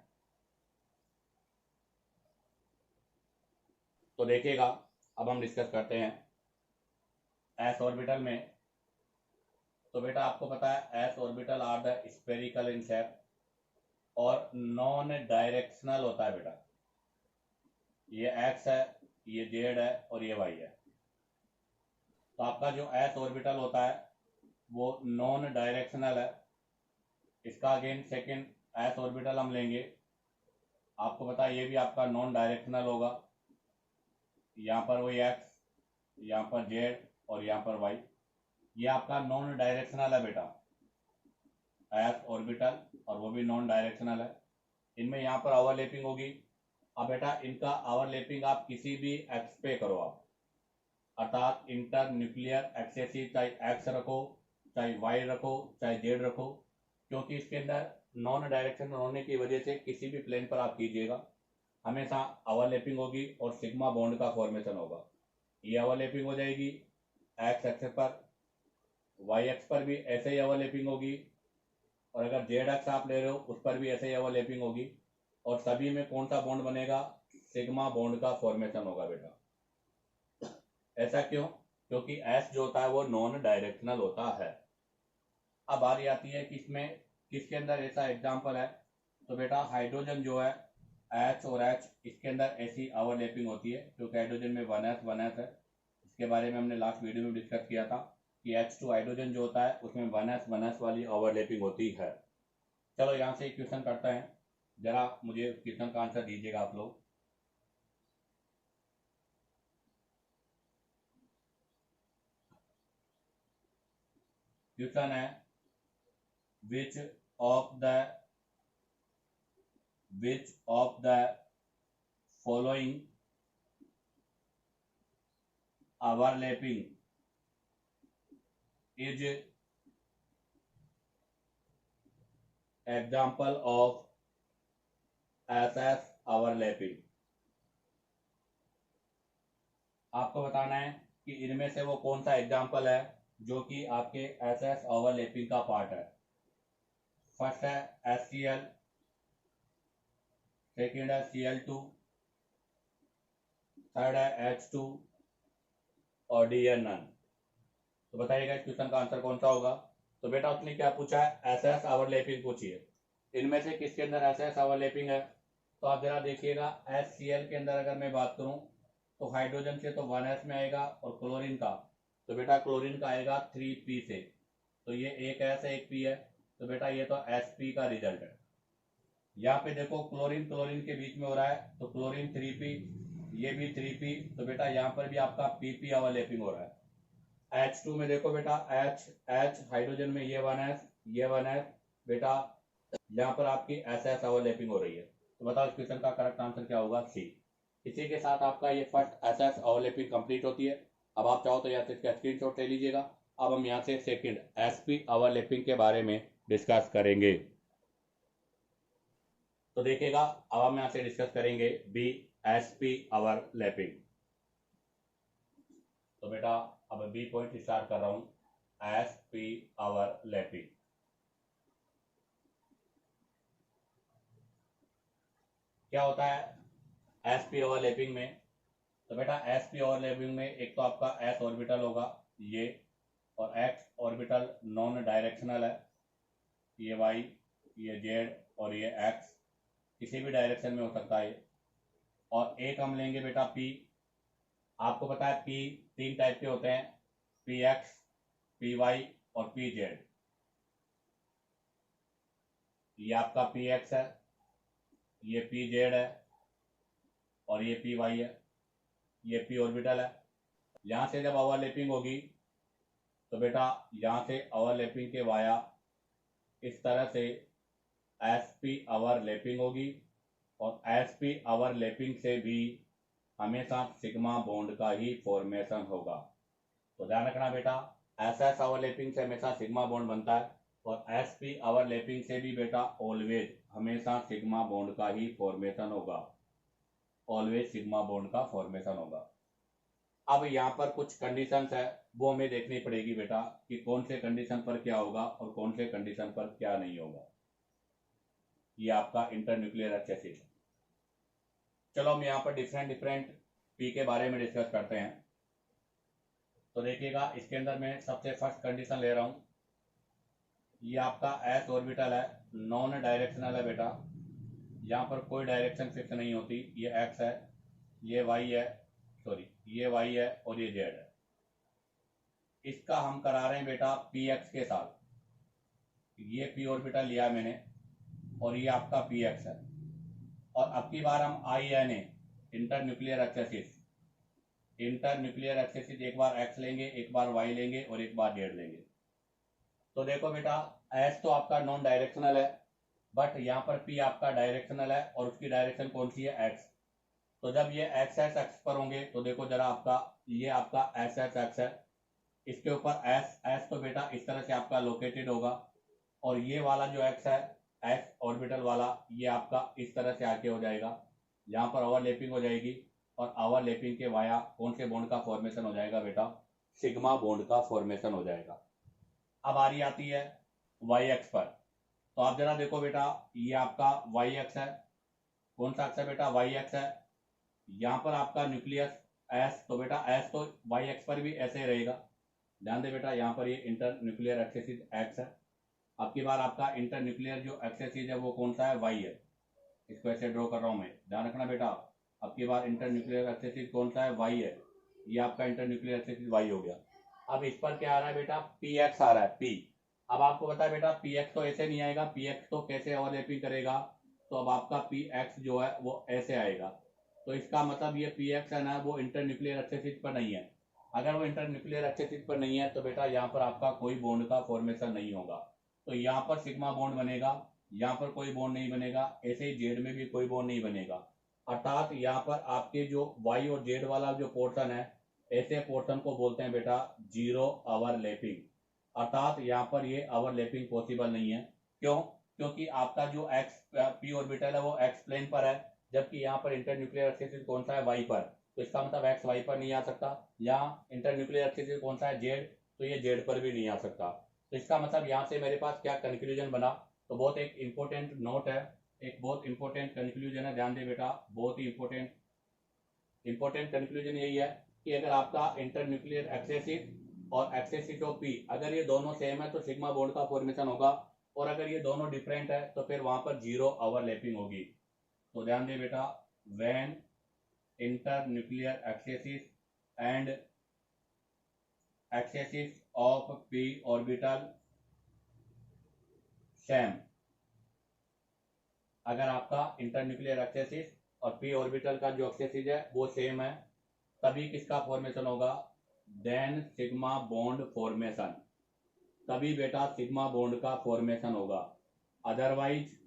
तो देखिएगा, अब हम डिस्कस करते हैं एस ऑर्बिटल में। तो बेटा आपको पता है S orbital are the spherical in shape और नॉन डायरेक्शनल होता है बेटा। ये एक्स है, ये जेड है और ये वाई है। तो आपका जो एस ऑर्बिटल होता है वो नॉन डायरेक्शनल है। इसका अगेन सेकेंड एस ऑर्बिटल हम लेंगे, आपको पता है ये भी आपका नॉन डायरेक्शनल होगा। यहाँ पर वही एक्स, यहाँ पर जेड और यहाँ पर वाई। ये आपका नॉन डायरेक्शनल है बेटा, एस ऑर्बिटल, और वो भी नॉन डायरेक्शनल है। इनमें यहाँ पर ओवरलैपिंग होगी। अब बेटा इनका ओवरलैपिंग आप किसी भी एक्स पे करो आप, अर्थात इंटर न्यूक्लियर एक्सेसिव, चाहे एक्स रखो, चाहे वाई रखो, चाहे जेड रखो, क्योंकि इसके अंदर नॉन डायरेक्शनल होने की वजह से किसी भी प्लेन पर आप कीजिएगा हमेशा ओवरलैपिंग होगी और सिग्मा बॉन्ड का फॉर्मेशन होगा। ये ओवरलैपिंग हो जाएगी एक्स एक्सिस पर, वाई एक्स पर भी ऐसे ही ओवरलैपिंग होगी, और अगर जेड एक्स आप ले रहे हो उस पर भी ऐसे ही ओवरलैपिंग होगी, और सभी में कौन सा बॉन्ड बनेगा, सिग्मा बॉन्ड का फॉर्मेशन होगा बेटा। ऐसा क्यों? क्योंकि एस जो होता है वो नॉन डायरेक्शनल होता है। अब बारी आती है कि इसमें किसके अंदर ऐसा एग्जाम्पल है, तो बेटा हाइड्रोजन जो है एच और एच, इसके अंदर ऐसी ओवरलैपिंग होती है क्योंकि हाइड्रोजन में 1s है। इसके बारे में हमने लास्ट वीडियो में डिस्कस किया था कि H2 हाइड्रोजन जो होता है उसमें 1s वाली ओवरलैपिंग होती है। चलो यहाँ से एक क्वेश्चन करते हैं, जरा मुझे क्वेश्चन का आंसर दीजिएगा आप लोग। क्वेश्चन है which of the following overlapping is example of SS overlapping। आपको बताना है कि इनमें से वो कौन सा एग्जाम्पल है जो कि आपके SS ओवरलैपिंग का पार्ट है। फर्स्ट है HCl, सेकेंड है Cl2, थर्ड है H2 और D है नन। तो बताइएगा इस क्वेश्चन का आंसर कौन सा होगा। तो बेटा उसने क्या पूछा है, SS ओवरलैपिंग पूछी है। इनमें से किसके अंदर SS ओवरलैपिंग है, तो आप जरा देखिएगा HCl के अंदर अगर मैं बात करूं तो हाइड्रोजन से तो 1s में आएगा, और क्लोरीन का तो बेटा क्लोरीन का आएगा 3p से, तो ये एक S है एक P है, तो बेटा ये तो Sp का रिजल्ट है। यहाँ पे देखो क्लोरीन क्लोरीन के बीच में हो रहा है तो क्लोरीन 3p, ये भी 3p, तो बेटा यहाँ पर भी आपका pp ओवरलैपिंग हो रहा है। H2 में देखो बेटा H हाइड्रोजन में ये 1s बेटा यहाँ पर आपकी SS ओवरलैपिंग हो रही है। तो बताओ इस क्वेश्चन का करेक्ट आंसर क्या होगा, सी। इसी के साथ आपका ये फर्स्ट SS ओवरलैपिंग कंप्लीट होती है। अब आप चाहो तो यहाँ से इसका स्क्रीनशॉट ले लीजिएगा। अब हम यहाँ से सेकंड SP ओवरलैपिंग के बारे में डिस्कस करेंगे। तो देखिएगा अब हम यहाँ से डिस्कस करेंगे BSP ओवरलैपिंग। तो बेटा अब बी पॉइंट स्टार्ट कर रहा हूं, SP ओवरलैपिंग। क्या होता है SP ओवरलैपिंग में, तो बेटा SP ओवरलैपिंग में एक तो आपका S ऑर्बिटल होगा ये, और X ऑर्बिटल नॉन डायरेक्शनल है, ये Y, ये Z और ये X, किसी भी डायरेक्शन में हो सकता है। और एक हम लेंगे बेटा P। आपको पता है P 3 टाइप के होते हैं, PX, PY और PZ। ये आपका PX है, ये PZ है और ये PY है, ये P ऑर्बिटल है। यहाँ से जब ओवरलैपिंग होगी तो बेटा यहाँ से ओवरलैपिंग के वाया इस तरह से SP ओवरलैपिंग होगी, और SP ओवरलैपिंग से भी हमेशा सिग्मा बॉन्ड का ही फॉर्मेशन होगा। तो ध्यान रखना बेटा, SS ओवरलैपिंग से हमेशा सिग्मा बॉन्ड बनता है, और SP ओवरलैपिंग से भी बेटा ऑलवेज हमेशा सिग्मा बॉन्ड का ही फॉर्मेशन होगा, ऑलवेज सिग्मा बॉन्ड का फॉर्मेशन होगा। अब यहाँ पर कुछ कंडीशंस है वो हमें देखनी पड़ेगी बेटा कि कौन से कंडीशन पर क्या होगा और कौन से कंडीशन पर क्या नहीं होगा। ये आपका इंटरन्यूक्लियर एक्सेसिस। चलो हम यहाँ पर डिफरेंट पी के बारे में डिस्कस करते हैं। तो देखिएगा इसके अंदर मैं सबसे फर्स्ट कंडीशन ले रहा हूँ, ये आपका S ऑर्बिटल है, नॉन डायरेक्शनल है बेटा, यहाँ पर कोई डायरेक्शन फिक्स नहीं होती। ये X है, ये Y है, सॉरी ये Y है और ये Z है। इसका हम करा रहे हैं बेटा PX के साथ, ये P ऑर्बिटल लिया मैंने और ये आपका PX है। और अब की बार हम INA internuclear axes, internuclear axes एक बार X लेंगे, एक बार Y लेंगे और एक बार Z लेंगे। तो देखो बेटा S तो आपका नॉन डायरेक्शनल है, बट यहाँ पर P आपका डायरेक्शनल है और उसकी डायरेक्शन कौन सी है, X। तो जब ये X पर होंगे तो देखो जरा आपका ये आपका X है, इसके ऊपर S तो बेटा इस तरह से आपका लोकेटेड होगा, और ये वाला जो X है X ऑर्बिटल वाला ये आपका इस तरह से आके हो जाएगा। यहाँ पर ओवरलैपिंग हो जाएगी और ओवरलैपिंग के वाया कौन से बॉन्ड का फॉर्मेशन हो जाएगा बेटा, सिग्मा बॉन्ड का फॉर्मेशन हो जाएगा। अब आ रही आती है वाई एक्स पर। तो आप जरा देखो बेटा, ये आपका वाई एक्स है, कौन सा एक्स है बेटा, वाई एक्स है। यहाँ पर आपका न्यूक्लियस एस, तो बेटा एस तो वाई एक्स पर भी ऐसे ही रहेगा। ध्यान दे बेटा, यहाँ पर ये इंटर न्यूक्लियर एक्सेसिस एक्स है। अब की बार आपका इंटर न्यूक्लियर जो एक्सेसिस है वो कौन सा है, वाई है। इसको ऐसे ड्रॉ कर रहा हूँ मैं, ध्यान रखना बेटा। अब की बार इंटर न्यूक्लियर एक्सेसिस कौन सा है, वाई है। ये आपका इंटर न्यूक्लियर एक्सेसिस वाई हो गया। अब इस पर क्या आ रहा है बेटा, पी एक्स आ रहा है, पी। अब आपको पता है बेटा, पी एक्स तो ऐसे नहीं आएगा, पी एक्स तो कैसे ओवरलैपिंग करेगा, तो अब आपका पी एक्स जो है वो ऐसे आएगा। तो इसका मतलब ये पी एक्स है ना, वो इंटर न्यूक्लियर एक्सेसिस पर नहीं है। अगर वो इंटर न्यूक्लियर एक्सेसिस पर नहीं है तो बेटा यहाँ पर आपका कोई बॉन्ड का फॉर्मेशन नहीं होगा। तो यहाँ पर सिग्मा बॉन्ड बनेगा, यहाँ पर कोई बॉन्ड नहीं बनेगा, ऐसे ही जेड में भी कोई बॉन्ड नहीं बनेगा। अर्थात यहाँ पर आपके जो वाई और जेड वाला जो पोर्शन है, ऐसे पोर्शन को बोलते हैं बेटा जीरो ओवरलैपिंग। अर्थात यहाँ पर ये ओवरलैपिंग पॉसिबल नहीं है। क्यों? क्योंकि आपका जो एक्स पी ऑर्बिटल है वो एक्स प्लेन पर है, जबकि यहाँ पर इंटर न्यूक्लियर एक्सिस कौन सा है, वाई पर। तो इसका मतलब एक्स वाई पर नहीं आ सकता। यहाँ इंटर न्यूक्लियर एक्सिस कौन सा है, जेड, तो ये जेड पर भी नहीं आ सकता। तो इसका मतलब यहाँ से मेरे पास क्या कंक्लूजन बना, तो बहुत एक इंपॉर्टेंट नोट है, एक बहुत इंपॉर्टेंट कंक्लूजन है, ध्यान दे बेटा, बहुत ही इंपॉर्टेंट कंक्लूजन यही है कि अगर आपका इंटर न्यूक्लियर एक्सेसिस और एक्सेसिस ऑफ पी अगर ये दोनों सेम है तो सिग्मा बॉन्ड का फॉर्मेशन होगा, और अगर ये दोनों डिफरेंट है तो फिर वहां पर जीरो ओवरलैपिंग होगी। तो ध्यान दे बेटा, when inter nuclear axes and axes of P orbital same, अगर आपका इंटर न्यूक्लियर एक्सेसिस और पी ऑर्बिटल का जो एक्सेसिस है वो सेम है, तभी किसका फॉर्मेशन होगा, देन सिग्मा बॉन्ड फॉर्मेशन, तभी बेटा सिग्मा बॉन्ड का फॉर्मेशन होगा। अदरवाइज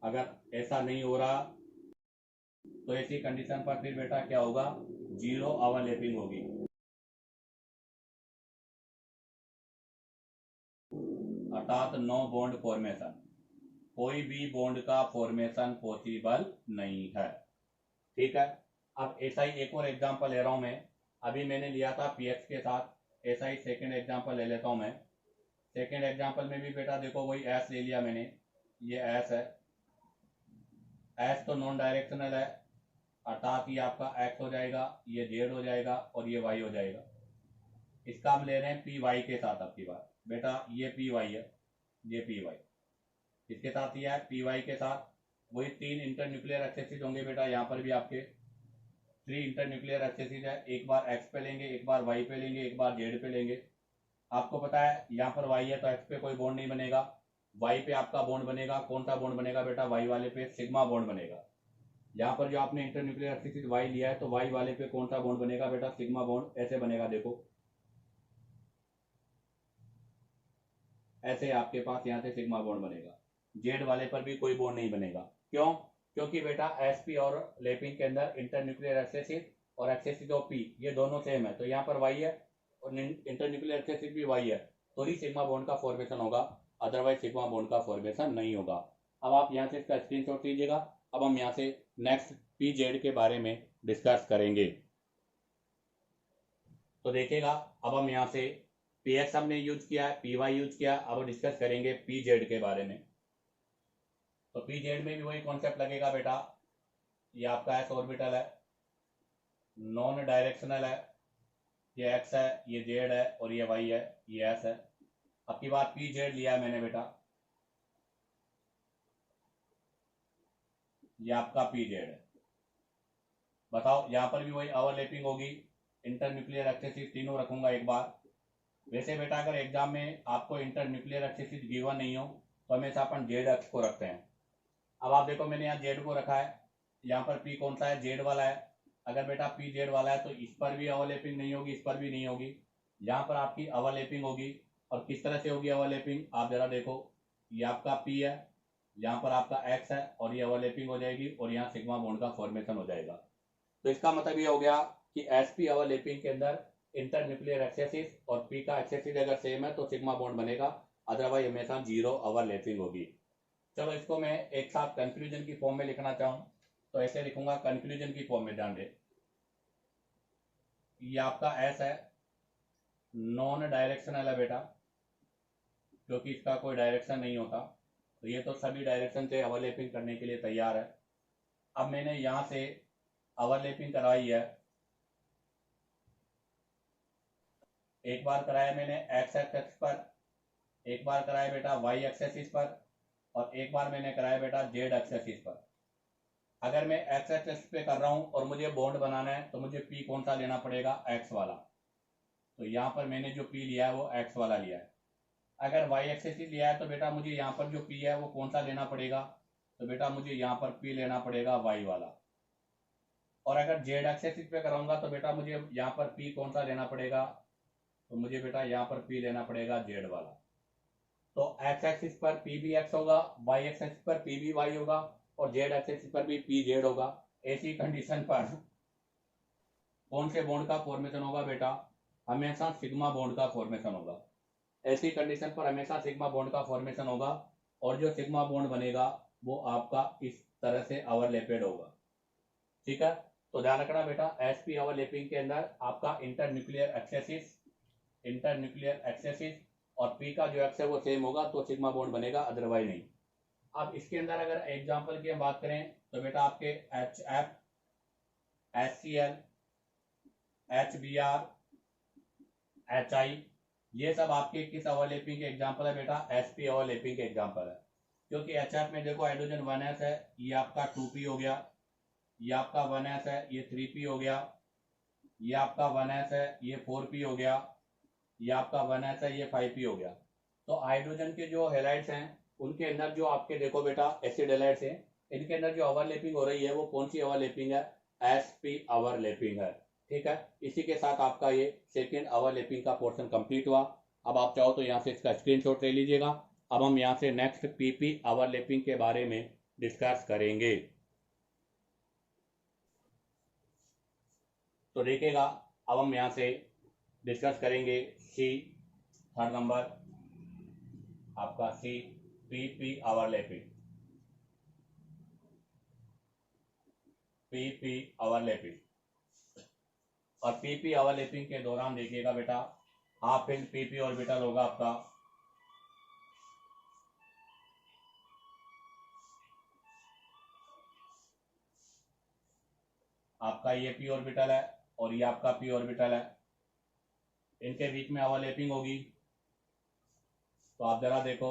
अगर ऐसा नहीं हो रहा तो ऐसी कंडीशन पर फिर बेटा क्या होगा, जीरो ओवरलैपिंग होगी, अर्थात नो बॉन्ड फॉर्मेशन, कोई भी बॉन्ड का फॉर्मेशन पॉसिबल नहीं है। ठीक है। अब ऐसा ही एक और एग्जांपल ले रहा हूं मैं। अभी मैंने लिया था पीएक्स के साथ, ऐसा ही सेकंड एग्जांपल ले लेता हूं मैं। सेकंड एग्जांपल में भी बेटा देखो वही एस ले लिया मैंने, ये एस है। एस तो नॉन डायरेक्शनल है, अर्थात ये आपका एक्स हो जाएगा, ये जेड हो जाएगा और ये वाई हो जाएगा। इसका हम ले रहे हैं पी वाई के साथ। आपकी बात बेटा, ये पी वाई है, ये पी वाई, इसके साथ ये है पी वाई के साथ। वही तीन इंटर न्यूक्लियर एक्सेसिस होंगे बेटा, यहाँ पर भी आपके थ्री इंटर न्यूक्लियर एक्सेसिस है। एक बार एक्स पे लेंगे, एक बार वाई पे लेंगे, एक बार जेड पे लेंगे। आपको पता है यहाँ पर वाई है तो एक्स पे कोई बॉन्ड नहीं बनेगा, वाई पे आपका बॉन्ड बनेगा। कौन सा बॉन्ड बनेगा बेटा, वाई वाले पे सिग्मा बॉन्ड बनेगा। यहाँ पर जो आपने इंटर न्यूक्लियर एक्सेसिस वाई लिया है तो वाई वाले पे कौन सा बॉन्ड बनेगा बेटा, सिग्मा बॉन्ड। ऐसे बनेगा देखो, ऐसे आपके पास यहाँ से सिग्मा बॉन्ड बनेगा। जेड वाले पर भी कोई बॉन्ड नहीं बनेगा। क्यों? क्योंकि बेटा एसपी और लेपिंग के अंदर इंटर न्यूक्लियर एक्सेसिस और एक्सेसिस ऑफ पी ये दोनों सेम है, तो यहाँ पर वाई है और इंटर न्यूक्लियर एक्सेसिस भी वाई है, तो ही सिग्मा बॉन्ड का फॉर्मेशन होगा, अदरवाइज सिग्मा बॉन्ड का फॉर्मेशन नहीं होगा। अब आप यहाँ से इसका स्क्रीनशॉट लीजिएगा। अब हम यहाँ से नेक्स्ट पी जेड के बारे में डिस्कस करेंगे। तो देखिएगा, अब हम यहाँ से पी एक्स हमने यूज किया है, पी वाई यूज किया, अब डिस्कस करेंगे पी जेड के बारे में। तो पी जेड में भी वही कॉन्सेप्ट लगेगा बेटा, ये आपका एस ऑर्बिटल है, नॉन डायरेक्शनल है, ये एक्स है, ये जेड है और ये वाई है, ये एस है। अब की बात पी जेड लिया है मैंने बेटा, ये आपका पी जेड है। बताओ, यहाँ पर भी वही ओवरलैपिंग होगी, इंटर न्यूक्लियर एक्सेसिस तीनों रखूंगा एक बार। वैसे बेटा अगर एग्जाम में आपको इंटर न्यूक्लियर एक्सेसिस गिवन नहीं हो तो हमेशा अपन जेड एक्स को रखते हैं। अब आप देखो मैंने यहाँ जेड को रखा है, यहाँ पर पी कौन सा है, जेड वाला है। अगर बेटा पी जेड वाला है तो इस पर भी ओवरलैपिंग नहीं होगी, इस पर भी नहीं होगी, यहाँ पर आपकी ओवरलैपिंग होगी। और किस तरह से होगी ओवरलैपिंग, आप जरा देखो, ये आपका पी है, यहाँ पर आपका एक्स है और ये ओवरलैपिंग हो जाएगी और यहाँ सिग्मा बॉन्ड का फॉर्मेशन हो जाएगा। तो इसका मतलब ये हो गया कि एसपी ओवरलैपिंग के अंदर इंटर न्यूक्लियर एक्सेसिस और पी का एक्सेसिस अगर सेम है तो सिग्मा बॉन्ड बनेगा, अदरवाइज हमेशा जीरो ओवरलैपिंग होगी। चलो इसको मैं एक साथ कंक्लूजन की फॉर्म में लिखना चाहूँ तो ऐसे लिखूंगा, कंक्लूजन की फॉर्म में ध्यान दे। ये आपका एस है, नॉन डायरेक्शनल है बेटा, क्योंकि इसका कोई डायरेक्शन नहीं होता, तो ये तो सभी डायरेक्शन से ओवरलैपिंग करने के लिए तैयार है। अब मैंने यहाँ से ओवरलैपिंग कराई है, एक बार कराया मैंने एक्स एक्सिस पर, एक बार कराया बेटा वाई एक्सिस पर, और एक बार मैंने कराया बेटा जेड एक्सिस पर। अगर मैं एक्स एक्सिस पे कर रहा हूँ और मुझे बॉन्ड बनाना है तो मुझे पी कौन सा लेना पड़ेगा, एक्स वाला। तो यहाँ पर मैंने जो पी लिया है वो एक्स वाला लिया है। अगर वाई एक्सिस लिया है तो बेटा मुझे यहाँ पर जो पी है वो कौन सा लेना पड़ेगा, तो बेटा मुझे यहाँ पर पी लेना पड़ेगा वाई वाला। और अगर जेड एक्सिस पे कराऊंगा तो बेटा मुझे यहाँ पर पी कौन सा लेना पड़ेगा, तो मुझे बेटा यहाँ पर पी लेना पड़ेगा जेड वाला। तो एक्स एक्सिस पर पी भी एक्स होगा, वाई एक्सिस पर पी भी वाई होगा, और जेड एक्सिस पर भी पी जेड होगा। ऐसी कंडीशन पर कौन से बॉन्ड का फॉर्मेशन होगा बेटा, हमेशा सिग्मा बॉन्ड का फॉर्मेशन होगा। ऐसी कंडीशन पर हमेशा सिग्मा बॉन्ड का फॉर्मेशन होगा, और जो सिग्मा बॉन्ड बनेगा वो आपका इस तरह से ओवरलैपेड होगा। ठीक है, तो ध्यान रखना बेटा, एसपी ओवरलैपिंग के अंदर आपका इंटरन्यूक्लियर एक्सेसिस और पी का जो एक्स है वो सेम होगा तो सिग्मा बॉन्ड बनेगा, अदरवाइज नहीं। अब इसके अंदर अगर एग्जांपल की हम बात करें तो बेटा आपके H F, H C L, H B R, H I, ये सब आपके किस ओवरलैपिंग के एग्जांपल है बेटा, एसपी ओवरलैपिंग के एग्जांपल है। क्योंकि एच एफ में देखो हाइड्रोजन 1s है, ये आपका 2p हो गया, ये आपका 1s है, ये 3p हो गया, ये आपका 1s है, ये 4p हो गया, ये आपका 1s है, ये 5p हो गया। तो हाइड्रोजन के जो हेलाइड्स हैं उनके अंदर जो आपके देखो बेटा एसिड हेलाइड्स हैं, इनके अंदर जो ओवरलैपिंग हो रही है वो कौन सी ओवरलैपिंग है, एसपी ओवरलैपिंग है। ठीक है, इसी के साथ आपका ये सेकेंड ओवरलैपिंग का पोर्शन कंप्लीट हुआ। अब आप चाहो तो यहाँ से इसका स्क्रीनशॉट ले लीजिएगा। अब हम यहाँ से नेक्स्ट पीपी ओवरलैपिंग के बारे में डिस्कस करेंगे। तो देखिएगा, अब हम यहाँ से डिस्कस करेंगे सी, थर्ड नंबर आपका सी, पीपी ओवरलैपिंग, पीपी ओवरलैपिंग। और पीपी ओवरलैपिंग के दौरान देखिएगा बेटा, हाफ इंच पीपी ऑर्बिटल होगा आपका, आपका ये पी ऑर्बिटल है और ये आपका पी ऑर्बिटल है, इनके बीच में ओवरलैपिंग होगी। तो आप जरा देखो,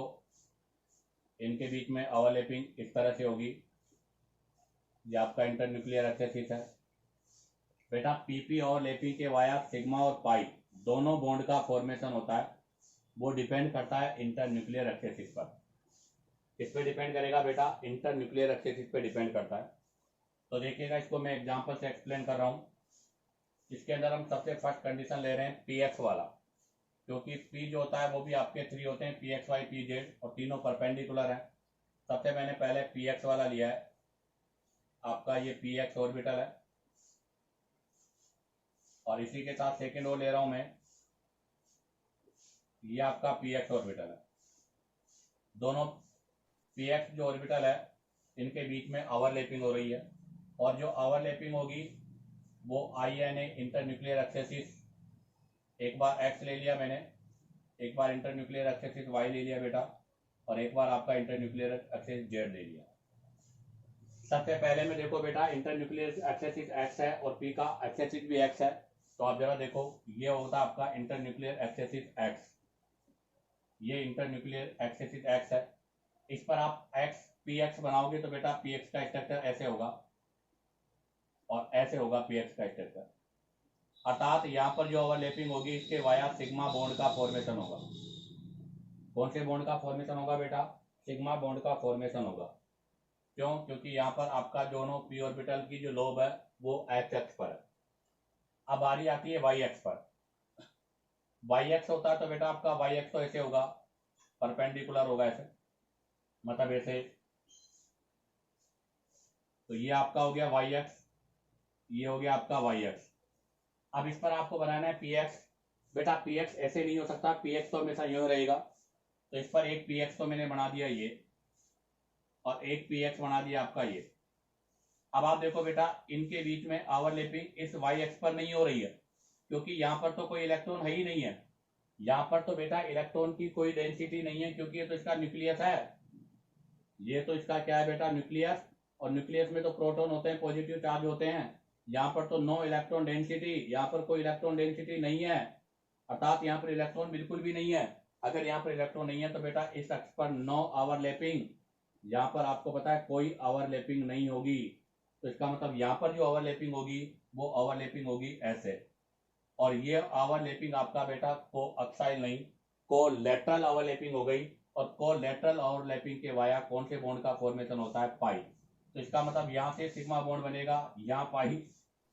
इनके बीच में ओवरलैपिंग इस तरह से होगी, ये आपका इंटरन्यूक्लियर एक्सेसिस है। बेटा पीपी ओवरलैपिंग के वाया सिग्मा और पाई दोनों बॉन्ड का फॉर्मेशन होता है, वो डिपेंड करता है इंटरन्यूक्लियर एक्सेसिस पर। किस पे डिपेंड करेगा बेटा, इंटरन्यूक्लियर एक्सेसिस पे डिपेंड करता है। तो देखिएगा, इसको मैं एग्जांपल से एक्सप्लेन कर रहा हूँ। इसके अंदर हम सबसे फर्स्ट कंडीशन ले रहे हैं पी एक्स वाला, क्योंकि पी जो होता है वो भी आपके 3 होते हैं, P X Y P Z, और तीनों परपेंडिकुलर है। सबसे मैंने पहले पी एक्स वाला लिया है, आपका ये पी एक्स ऑर्बिटल है, और इसी के साथ सेकेंड वो ले रहा हूं मैं, ये आपका पी एक्स ऑर्बिटल है। दोनों पी एक्स जो ऑर्बिटल है इनके बीच में ओवरलैपिंग हो रही है, और जो ओवरलैपिंग होगी वो in a internuclear axes, एक बार एक्स ले लिया मैंने, एक बार इंटरन्यूक्लियर एक्सेसिस वाई ले लिया बेटा, और एक बार आपका इंटरन्यूक्लियर एक्सेसिस जेड ले लिया। सबसे पहले में देखो बेटा, इंटरन्यूक्लियर एक्सेसिस एक्स है और पी का एक्सेसिस भी एक्स है। तो आप जरा देखो, ये होता है आपका इंटरन्यूक्लियर एक्सेसिस एक्स, ये इंटरन्यूक्लियर एक्सेसिस एक्स है। इस पर आप एक्स पी एक्स बनाओगे तो बेटा पी एक्स का स्ट्रक्चर ऐसे होगा और ऐसे होगा पी एक्स का स्ट्रक्चर, अर्थात यहाँ पर जो ओवरलैपिंग होगी इसके वाया सिग्मा बॉन्ड का फॉर्मेशन होगा। कौन से बॉन्ड का फॉर्मेशन होगा बेटा, सिग्मा बॉन्ड का फॉर्मेशन होगा। क्यों, क्योंकि यहाँ पर आपका दोनों पी ऑर्बिटल की जो लोब है वो एक्स एक्स पर है। अब बारी आती है वाई एक्स पर। वाई एक्स होता है तो बेटा आपका वाई एक्स तो ऐसे होगा, परपेंडिकुलर होगा ऐसे, मतलब ऐसे। तो ये आपका हो गया वाई एक्स, ये हो गया आपका वाई एक्स। अब इस पर आपको बनाना है पी एक्स। बेटा पी एक्स ऐसे नहीं हो सकता, पी एक्स तो हमेशा यूं रहेगा। तो इस पर एक पी एक्स तो मैंने बना दिया ये, और एक पी एक्स बना दिया आपका ये। अब आप देखो बेटा, इनके बीच में ओवरलैपिंग इस वाई एक्स पर नहीं हो रही है, क्योंकि यहाँ पर तो कोई इलेक्ट्रॉन है ही नहीं है। यहाँ पर तो बेटा इलेक्ट्रॉन की कोई डेंसिटी नहीं है, क्योंकि ये तो इसका न्यूक्लियस है। ये तो इसका क्या है बेटा, न्यूक्लियस। और न्यूक्लियस में तो प्रोटॉन होते हैं, पॉजिटिव चार्ज होते हैं। यहाँ पर तो नो इलेक्ट्रॉन डेंसिटी, यहाँ पर कोई इलेक्ट्रॉन डेंसिटी नहीं है, अर्थात यहाँ पर इलेक्ट्रॉन बिल्कुल भी नहीं है। अगर यहाँ पर इलेक्ट्रॉन नहीं है तो बेटा इस अक्ष पर नो ओवरलैपिंग, यहाँ पर आपको पता है कोई ओवरलैपिंग नहीं होगी। तो इसका मतलब यहाँ पर जो ओवरलैपिंग होगी वो ओवरलैपिंग होगी ऐसे। और ये ओवरलैपिंग आपका बेटा को अक्साइल नहीं, कोलेटरल ओवरलैपिंग हो गई। और कोलेटरल ओवरलैपिंग के वाया कौन से बॉन्ड का फॉर्मेशन होता है, पाई। तो इसका मतलब यहाँ से सिग्मा बॉन्ड बनेगा, यहाँ पाई,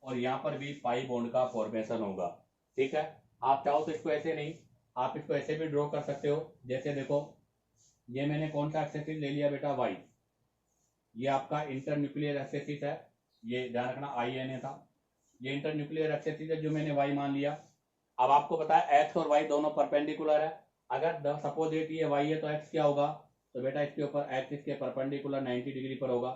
और यहाँ पर भी पाई बॉन्ड का फॉर्मेशन होगा। ठीक है, आप चाहो तो इसको ऐसे नहीं, आप इसको ऐसे भी ड्रॉ कर सकते हो। जैसे देखो, ये मैंने कौन सा एक्सेसिस ले लिया बेटा, वाई। ये आपका इंटरन्यूक्लियर एक्सेसिस है, ये ध्यान रखना INA था। ये इंटरन्यूक्लियर एक्सेसिस है जो मैंने वाई मान लिया। अब आपको पता है एक्स और वाई दोनों परपेंडिकुलर है। अगर सपोज ये वाई है तो एक्स क्या होगा, तो बेटा इसके ऊपर एक्स इसके परपेंडिकुलर 90 डिग्री पर होगा,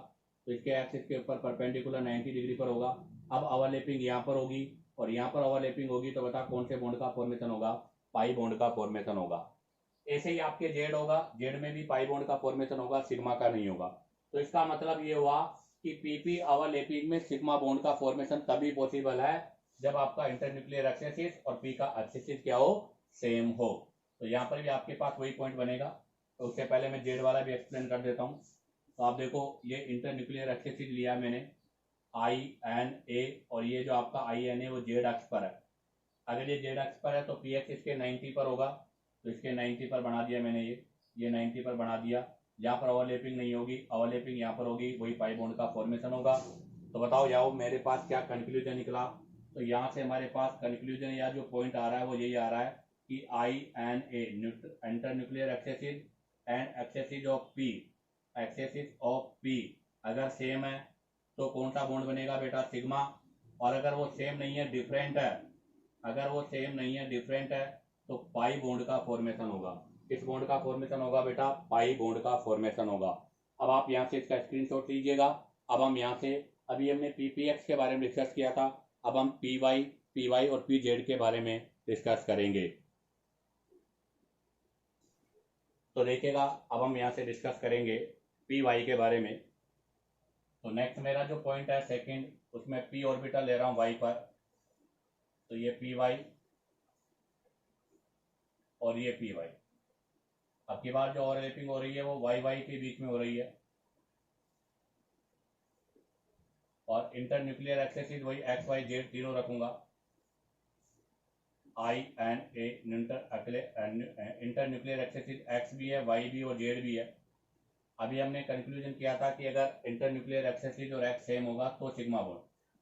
तो इसके एक्स इसके ऊपर परपेंडिकुलर 90 डिग्री पर होगा। अब ओवरलैपिंग यहाँ पर होगी और यहाँ पर ओवरलैपिंग होगी, तो बता कौन से बॉन्ड का फॉर्मेशन होगा, पाई बॉन्ड का फॉर्मेशन होगा। ऐसे ही आपके जेड होगा, जेड में भी पाई बॉन्ड का फॉर्मेशन होगा, सिग्मा का नहीं होगा। तो इसका मतलब ये हुआ कि पीपी ओवरलैपिंग में सिग्मा बॉन्ड का फॉर्मेशन तभी पॉसिबल है जब आपका इंटरन्यूक्लियर एक्सेसिस और पी का एक्सेसिस क्या हो, सेम हो। तो यहाँ पर भी आपके पास वही पॉइंट बनेगा। तो उससे पहले मैं जेड वाला भी एक्सप्लेन कर देता हूँ। तो आप देखो, ये इंटरन्यूक्लियर एक्सेसिस लिया मैंने INA, और ये जो आपका INA वो जेड अक्ष पर है। अगर ये जेड अक्ष पर है तो पी एक्स इसके 90 पर होगा, तो इसके 90 पर बना दिया मैंने, ये 90 पर बना दिया। यहाँ पर ओवरलैपिंग नहीं होगी, ओवरलैपिंग यहाँ पर होगी, वही पाई बॉन्ड का फॉर्मेशन होगा। तो बताओ याओ मेरे पास क्या कंक्लूजन निकला। तो यहाँ से हमारे पास कंक्लूजन या जो पॉइंट आ रहा है वो यही आ रहा है कि INA internuclear axes and axes of P, axes of P अगर सेम है तो कौन सा बॉन्ड बनेगा बेटा, सिग्मा। और अगर वो सेम नहीं है, डिफरेंट है, अगर वो सेम नहीं है, डिफरेंट है, तो पाई बॉन्ड का फॉर्मेशन होगा। किस बॉन्ड का फॉर्मेशन होगा बेटा, पाई बॉन्ड का फॉर्मेशन होगा। अब आप यहाँ से इसका स्क्रीनशॉट लीजिएगा। अब हम यहाँ से, अभी हमने पीपीएक्स के बारे में डिस्कस किया था, अब हम पीवाई और पीजेड के बारे में डिस्कस करेंगे। तो देखिएगा, अब हम यहाँ से डिस्कस करेंगे पीवाई के बारे में। तो नेक्स्ट मेरा जो पॉइंट है सेकंड, उसमें पी ऑर्बिटल ले रहा हूँ वाई पर। तो ये पीवाई और ये पीवाई। अब की बार जो ओवरलैपिंग हो रही है वो वाई वाई के बीच में हो रही है, और इंटरन्यूक्लियर एक्सेसिस वही एक्स वाई जेड तीनों रखूंगा। INA इंटरन्यूक्लियर एक्सेसिस एक्स भी है, वाई भी और जेड भी है। अभी हमने कंक्लूजन किया था कि अगर इंटरन्यूक्लियर एक्सेसिस और एक्स सेम होगा तो सिग्मा बॉन्ड।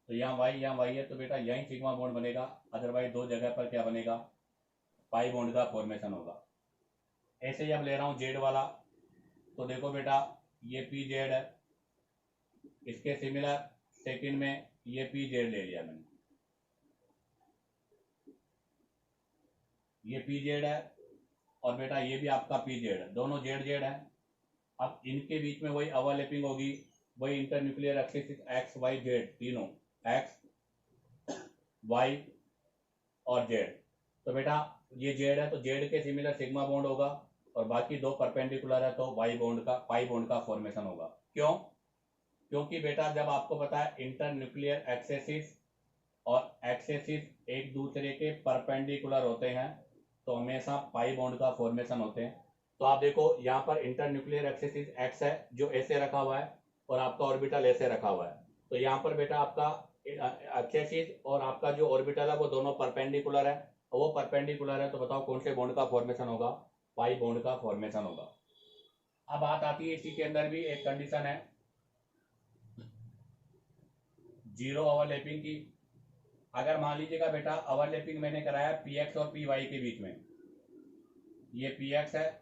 तो यहाँ वाई है, तो बेटा यहीं सिग्मा बॉन्ड बनेगा, अदरवाइज दो जगह पर क्या बनेगा, पाई बॉन्ड का फॉर्मेशन होगा। ऐसे ही अब ले रहा हूँ जेड वाला। तो देखो बेटा, ये पी जेड है, इसके सिमिलर सेकंड में ये पी जेड ले लिया मैंने, ये पी जेड है, और बेटा ये भी आपका पी जेड है, दोनों जेड जेड है। अब इनके बीच में वही ओवरलैपिंग होगी, वही internuclear axis X Y Z, तीनों एक्स वाई और जेड। तो बेटा ये जेड है तो जेड के सिमिलर सिग्मा बॉन्ड होगा, और बाकी दो परपेंडिकुलर है तो वाई बॉन्ड का, पाई बॉन्ड का फॉर्मेशन होगा। क्यों, क्योंकि बेटा जब आपको पता है इंटरन्यूक्लियर एक्सेसिस और एक्सेसिस एक दूसरे के परपेंडिकुलर होते हैं, तो हमेशा पाई बॉन्ड का फॉर्मेशन होते हैं। तो आप देखो यहाँ पर इंटरन्यूक्लियर एक्सेसिस एक्स है जो ऐसे रखा हुआ है, और आपका ऑर्बिटल ऐसे रखा हुआ है। तो यहाँ पर बेटा आपका एक्सेसिस और आपका जो ऑर्बिटल है वो दोनों परपेंडिकुलर है, और वो परपेंडिकुलर है, तो बताओ कौन से बॉन्ड का फॉर्मेशन होगा, पाई बॉन्ड का फॉर्मेशन होगा। अब बात आती है इसी के अंदर भी एक कंडीशन है जीरो ओवरलैपिंग की। अगर मान लीजिएगा बेटा ओवरलैपिंग मैंने कराया पी एक्स और पी वाई के बीच में, ये पी एक्स है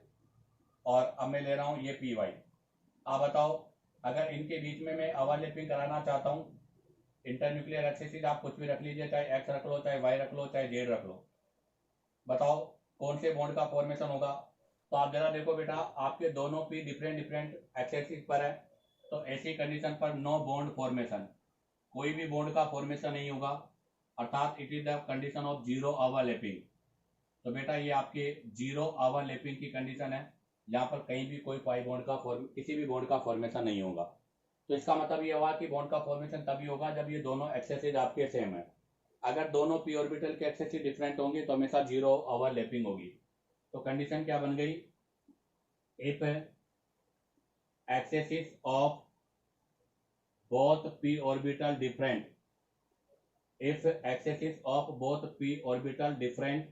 और अब मैं ले रहा हूँ ये पी वाई। आप बताओ, अगर इनके बीच में मैं ओवरलैपिंग कराना चाहता हूँ, इंटरन्यूक्लियर एक्सेसिस आप कुछ भी रख लीजिए, चाहे एक्स रख लो, चाहे वाई रख लो, चाहे जेड रख लो, बताओ कौन से बॉन्ड का फॉर्मेशन होगा। तो आप जरा देखो बेटा, आपके दोनों पी डिफरेंट डिफरेंट एक्सेसिस पर है, तो ऐसी कंडीशन पर नो बॉन्ड फॉर्मेशन, कोई भी बॉन्ड का फॉर्मेशन नहीं होगा, अर्थात it is the condition of zero overlapping. तो बेटा ये आपके जीरो ओवरलैपिंग की कंडीशन है, जहां पर कहीं भी कोई पाई बॉन्ड का किसी भी बॉन्ड का फॉर्मेशन नहीं होगा। तो इसका मतलब ये हुआ कि बॉन्ड का फॉर्मेशन तभी होगा जब ये दोनों एक्सेसिस आपके सेम है। अगर दोनों पी ऑर्बिटल के एक्सेसिस डिफरेंट होंगे तो हमेशा जीरो ओवरलैपिंग होगी। तो कंडीशन क्या बन गई, if axes of both p orbital different, if axis of both p orbital different,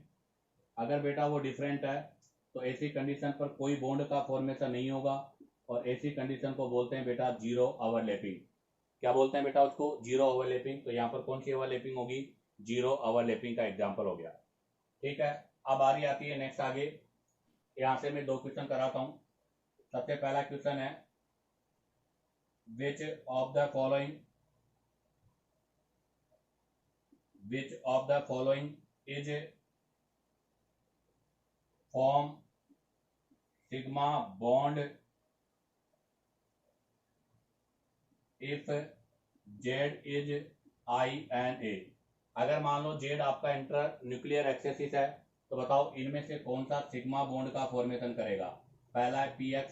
अगर बेटा वो डिफरेंट है तो ऐसी कंडीशन पर कोई बॉन्ड का फॉर्मेशन नहीं होगा, और ऐसी कंडीशन को बोलते हैं बेटा जीरो ओवरलैपिंग। क्या बोलते हैं बेटा उसको, जीरो ओवरलैपिंग। तो यहाँ पर कौन सी ओवरलैपिंग होगी, जीरो ओवरलैपिंग का एग्जांपल हो गया। ठीक है, अब बारी आती है नेक्स्ट आगे, यहाँ से मैं दो क्वेश्चन कराता हूँ। सबसे पहला क्वेश्चन है, which of the following is form sigma bond if Z is INA। अगर मान लो Z आपका इंटर न्यूक्लियर एक्सेसिस है, तो बताओ इनमें से कौन सा सिग्मा बॉन्ड का फॉर्मेशन करेगा। पहला है PX,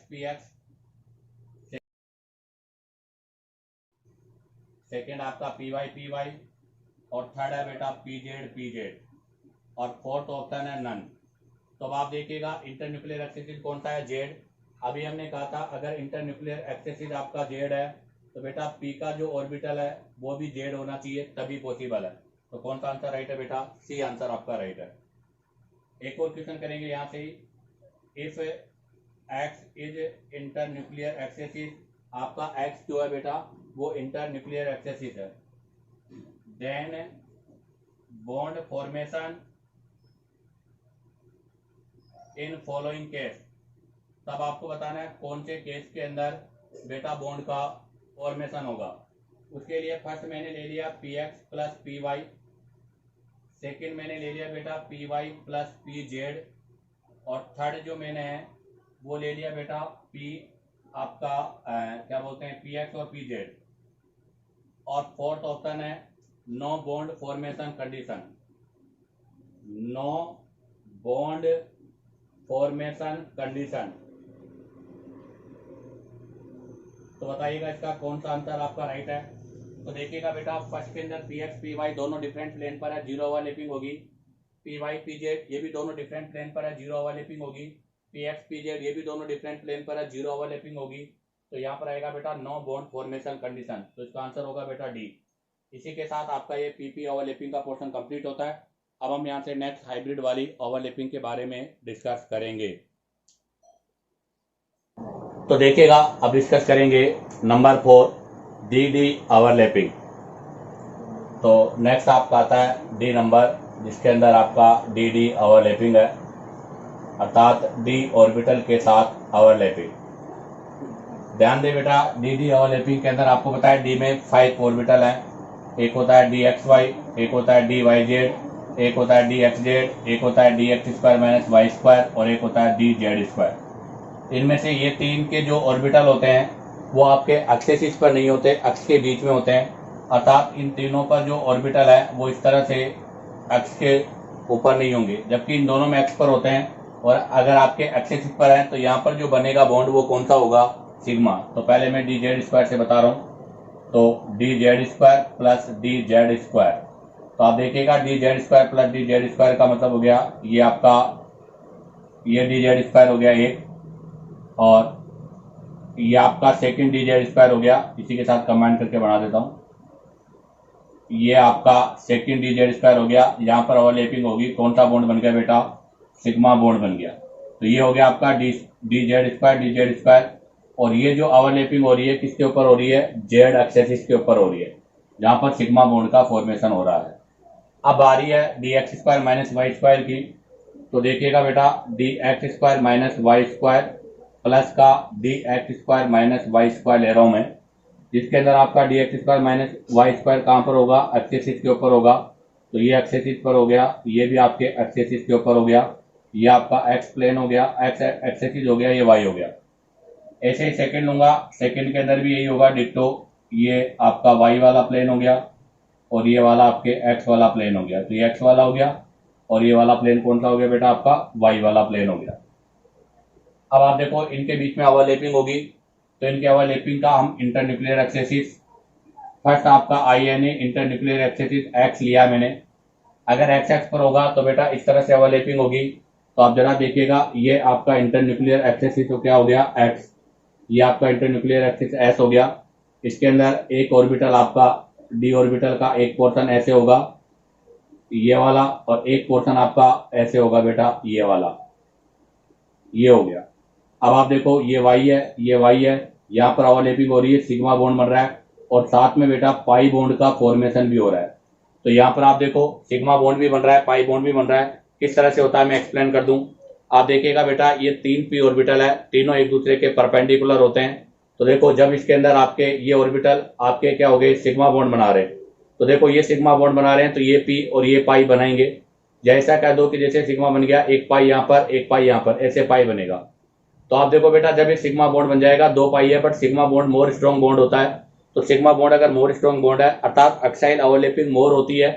सेकेंड आपका PY, और थर्ड है बेटा PZ, और फोर्थ ऑप्शन है नन। तो अब आप देखिएगा इंटर न्यूक्लियर एक्सेसिस कौन सा है, जेड। अभी हमने कहा था अगर इंटर न्यूक्लियर एक्सेसिस आपका जेड है तो बेटा पी का जो ऑर्बिटल है वो भी जेड होना चाहिए, तभी पॉसिबल है। तो कौन सा आंसर राइट है बेटा, सी आंसर आपका राइट है। एक और क्वेश्चन करेंगे यहाँ से ही, if X is inter nuclear axes, आपका एक्स जो है बेटा वो इंटर न्यूक्लियर एक्सेसिस है, then bond formation in following case. तब आपको बताना है कौन से केस के अंदर बेटा बॉन्ड का फॉर्मेशन होगा। उसके लिए फर्स्ट मैंने ले लिया PX प्लस PY, सेकेंड मैंने ले लिया बेटा PY प्लस PZ, और थर्ड जो मैंने है वो ले लिया बेटा P आपका क्या बोलते हैं PX और PZ, और फोर्थ ऑप्शन है no bond formation condition, no bond formation condition. तो बताइएगा इसका कौन सा आंसर आपका राइट है। तो देखिएगा बेटा फर्स्ट के अंदर PX PY दोनों डिफरेंट प्लेन पर है, जीरो ओवरलैपिंग होगी। PY PZ ये भी दोनों डिफरेंट प्लेन पर है, जीरो ओवरलैपिंग होगी। PX PZ ये भी दोनों डिफरेंट प्लेन पर है, जीरो ओवरलैपिंग होगी। तो यहाँ पर आएगा बेटा नो बॉन्ड फॉर्मेशन कंडीशन, तो इसका आंसर होगा बेटा डी। इसी के साथ आपका ये PP ओवरलैपिंग का पोर्शन कंप्लीट होता है। अब हम यहाँ से नेक्स्ट हाइब्रिड वाली ओवरलैपिंग के बारे में डिस्कस करेंगे। तो देखिएगा अब डिस्कस करेंगे नंबर 4 DD ओवरलैपिंग। तो नेक्स्ट आपका आता है डी नंबर, जिसके अंदर आपका DD ओवरलैपिंग है, अर्थात D ऑर्बिटल के साथ ओवरलैपिंग। ध्यान दे बेटा DD ओवरलैपिंग के अंदर आपको बताया D में 5 ऑर्बिटल है। एक होता है DXY, एक होता है DYZ, एक होता है DXZ, एक होता है DX² माइनस Y² और एक होता है DZ²। इनमें से ये तीन के जो ऑर्बिटल होते हैं वो आपके एक्सेसिस पर नहीं होते, अक्ष के बीच में होते हैं, अर्थात इन तीनों पर जो ऑर्बिटल है वो इस तरह से अक्ष के ऊपर नहीं होंगे, जबकि इन दोनों में अक्ष पर होते हैं। और अगर आपके एक्सेसिस पर है तो यहाँ पर जो बनेगा बॉन्ड वो कौन सा होगा, सिग्मा। तो पहले मैं DZ² से बता रहा हूँ, तो DZ² प्लस DZ²। तो आप देखिएगा DZ² प्लस DZ² का मतलब हो गया ये आपका, ये DZ² हो गया एक, और ये आपका सेकंड DZ² हो गया। इसी के साथ कंबाइन करके बना देता हूँ, ये आपका सेकंड DZ² हो गया। यहाँ पर ओवरलैपिंग होगी, कौन सा बॉन्ड बन गया बेटा, सिग्मा बॉन्ड बन गया। तो ये हो गया आपका DZ², और ये जो ओवरलैपिंग हो रही है किसके ऊपर हो रही है, जेड एक्सेसिस के ऊपर हो रही है, जहां पर सिग्मा बॉन्ड का फॉर्मेशन हो रहा है। अब आ रही है DX² माइनस Y² की। तो देखिएगा बेटा DX² माइनस Y² प्लस का DX² माइनस Y² ले रहा हूं मैं, जिसके अंदर आपका DX² माइनस Y² कहां पर होगा, एक्सेसिस के ऊपर होगा। तो ये एक्सेसिस पर हो गया, ये भी आपके एक्सेसिस के ऊपर हो गया, ये आपका एक्स प्लेन हो गया, एक्स एक्सेसिस हो गया, ये वाई हो गया। ऐसे ही सेकंड लूंगा, सेकंड के अंदर भी यही होगा डिट्टो। ये आपका वाई वाला प्लेन हो गया और ये वाला आपके एक्स वाला प्लेन हो गया। तो ये एक्स वाला हो गया और ये वाला प्लेन कौन सा हो गया बेटा, आपका वाई वाला प्लेन हो गया। अब आप देखो इनके बीच में ओवरलैपिंग होगी, तो इनके ओवरलैपिंग का हम इंटरन्यूक्लियर एक्सेसिस, फर्स्ट आपका INA इंटरन्यूक्लियर एक्सेसिस एक्स लिया मैंने। अगर एक्स एक्स पर होगा तो बेटा इस तरह से ओवरलैपिंग होगी। तो आप जरा देखिएगा, ये आपका इंटरन्यूक्लियर एक्सेसिस तो क्या हो गया, एक्स। ये आपका इंटरन्यूक्लियर एक्सिस एस हो गया। इसके अंदर एक ऑर्बिटल आपका डी ऑर्बिटल का एक पोर्शन ऐसे होगा, ये वाला, और एक पोर्शन आपका ऐसे होगा बेटा, ये वाला, ये हो गया। अब आप देखो ये वाई है, ये वाई है, यहाँ पर ओवरलैपिंग हो रही है, सिग्मा बॉन्ड बन रहा है और साथ में बेटा पाई बॉन्ड का फॉर्मेशन भी हो रहा है। तो यहाँ पर आप देखो सिग्मा बॉन्ड भी बन रहा है, पाई बॉन्ड भी बन रहा है। किस तरह से होता है मैं एक्सप्लेन कर दूं। आप देखिएगा बेटा, ये 3 p ऑर्बिटल है, तीनों एक दूसरे के परपेंडिकुलर होते हैं। तो देखो जब इसके अंदर आपके ये ऑर्बिटल आपके क्या हो गए, सिग्मा बॉन्ड बना रहे हैं। तो देखो ये सिग्मा बॉन्ड बना रहे हैं, तो ये p और ये पाई बनाएंगे। जैसा कह दो कि जैसे सिग्मा बन गया, एक पाई यहाँ पर, एक पाई यहाँ पर, ऐसे पाई बनेगा। तो आप देखो बेटा, जब ये सिग्मा बॉन्ड बन जाएगा, 2 पाई है but sigma bond more strong bond होता है। तो सिग्मा बॉन्ड अगर मोर स्ट्रॉन्ग बॉन्ड है, अर्थात एक्साइल ओवरलैपिंग मोर होती है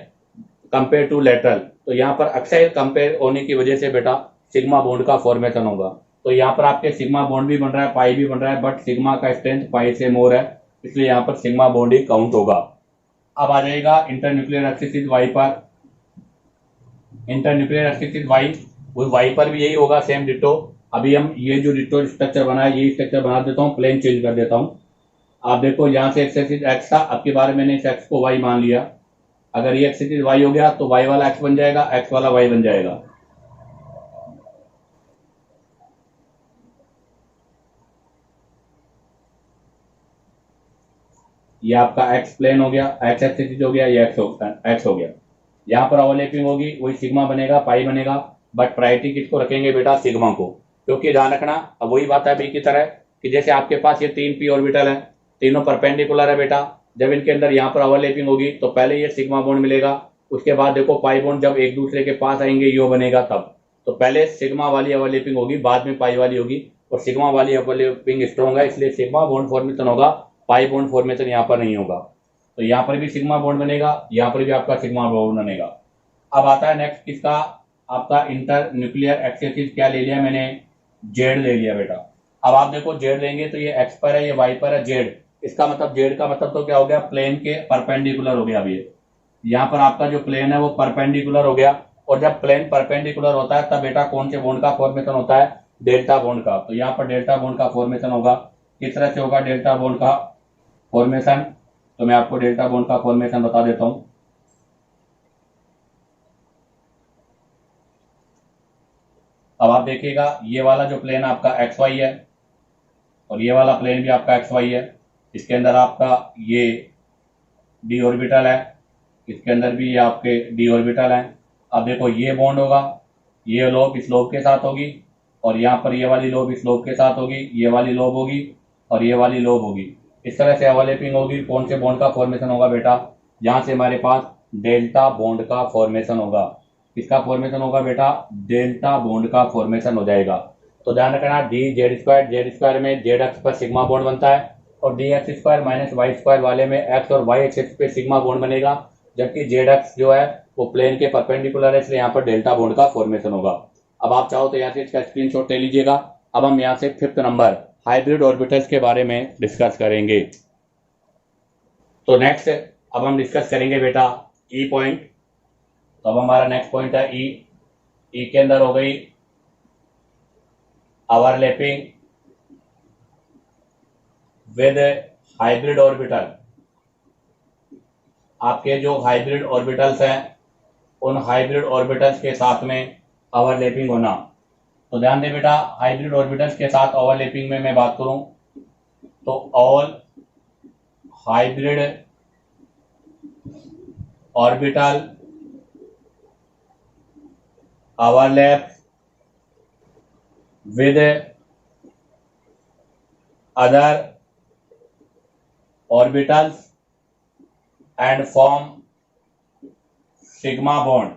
कंपेयर टू लेटरल, तो यहाँ पर एक्साइल कंपेयर होने की वजह से बेटा सिग्मा बॉन्ड का फॉर्मेशन होगा। तो यहाँ पर आपके सिग्मा बॉन्ड भी बन रहा है, पाई भी बन रहा है, बट सिग्मा का स्ट्रेंथ पाई से मोर है, इसलिए यहाँ पर सिग्मा बॉन्ड ही काउंट होगा। अब आ जाएगा इंटरन्यूक्लियर एक्सिस वाई पर। इंटरन्यूक्लियर एक्सिस वाई पर भी यही होगा, सेम डिट्टो। अभी हम ये जो डिट्टो स्ट्रक्चर बना है, ये स्ट्रक्चर बना देता हूँ, प्लेन चेंज कर देता हूँ। आप देखो यहाँ से एक्सिस एक्स था, अब की बार मैंने इस एक्स को वाई मान लिया। अगर ये एक्सिस वाई हो गया तो वाई वाला एक्स बन जाएगा, एक्स वाला वाई बन जाएगा। ये आपका एक्स प्लेन हो गया, एक्स एक्सिस हो गया, ये एक्स हो गया। यहाँ पर ओवरलैपिंग होगी, वही सिग्मा बनेगा, पाई बनेगा, बट प्रायोरिटी किसको रखेंगे बेटा, सिग्मा को। क्योंकि ध्यान रखना, अब वही बात है बी की तरह कि जैसे आपके पास ये 3 p ऑर्बिटल है, तीनों परपेंडिकुलर है बेटा। जब इनके अंदर यहाँ पर ओवरलैपिंग होगी तो पहले ये सिग्मा बॉन्ड मिलेगा, उसके बाद देखो पाई बॉन्ड जब एक दूसरे के पास आएंगे यो बनेगा तब। तो पहले सिग्मा वाली ओवरलैपिंग होगी, बाद में पाई वाली होगी, और सिग्मा वाली ओवरलैपिंग स्ट्रॉन्ग है, इसलिए सिग्मा बॉन्ड फॉर्मेशन होगा, पाई बॉन्ड फॉर्मेशन यहाँ पर नहीं होगा। तो यहाँ पर भी सिग्मा बॉन्ड बनेगा, यहाँ पर भी आपका सिग्मा बॉन्ड बनेगा। अब आता है नेक्स्ट किसका, आपका इंटर न्यूक्लियर एक्सिस क्या ले लिया मैंने, जेड ले लिया बेटा। अब आप देखो जेड लेंगे तो ये एक्स पर है, ये वाई पर है, जेड। इसका मतलब जेड का मतलब तो क्या हो गया, प्लेन के परपेंडिकुलर हो गया। अब ये यहाँ पर आपका जो प्लेन है वो परपेंडिकुलर हो गया, और जब प्लेन परपेंडिकुलर होता है तब बेटा कौन से बॉन्ड का फॉर्मेशन होता है, डेल्टा बॉन्ड का। तो यहाँ पर डेल्टा बॉन्ड का फॉर्मेशन होगा। किस तरह से होगा डेल्टा बॉन्ड का फॉर्मेशन, तो मैं आपको डेल्टा बॉन्ड का फॉर्मेशन बता देता हूं। अब आप देखिएगा, ये वाला जो प्लेन आपका एक्स वाई है और ये वाला प्लेन भी आपका एक्स वाई है। इसके अंदर आपका ये डी ऑर्बिटल है, इसके अंदर भी ये आपके डी ऑर्बिटल है। अब देखो ये बॉन्ड होगा, ये लोब इस लोब के साथ होगी, और यहाँ पर ये वाली लोब इस लोब के साथ होगी, ये वाली लोब होगी और ये वाली लोब होगी। इस तरह से ओवरलैपिंग होगी। कौन से बॉन्ड का फॉर्मेशन होगा बेटा, यहाँ से हमारे पास डेल्टा बॉन्ड का फॉर्मेशन होगा। किसका फॉर्मेशन होगा बेटा, डेल्टा बॉन्ड का फॉर्मेशन हो जाएगा। तो ध्यान रखना, डी जेड स्क्वायर में जेड एक्स पर सिग्मा बॉन्ड बनता है, और D X square minus Y square वाले में एक्स और वाई एक्सिस पे सिग्मा बॉन्ड बनेगा, जबकि जेड एक्स जो है वो प्लेन के परपेंडिकुलर है, इसलिए यहाँ पर डेल्टा बॉन्ड का फॉर्मेशन होगा। अब आप चाहो तो यहाँ से इसका स्क्रीनशॉट ले लीजिएगा। अब हम यहाँ से 5th नंबर हाइब्रिड ऑर्बिटल्स के बारे में डिस्कस करेंगे। तो नेक्स्ट अब हम डिस्कस करेंगे बेटा ई पॉइंट। तो अब हमारा नेक्स्ट पॉइंट है ई। ई के अंदर हो गई ओवरलैपिंग विद हाइब्रिड ऑर्बिटल। आपके जो हाइब्रिड ऑर्बिटल्स हैं उन हाइब्रिड ऑर्बिटल्स के साथ में ओवरलैपिंग होना। तो ध्यान दें बेटा, हाइब्रिड ऑर्बिटल्स के साथ ओवरलैपिंग में मैं बात करूं तो all hybrid orbital overlap with other orbitals and form sigma bond.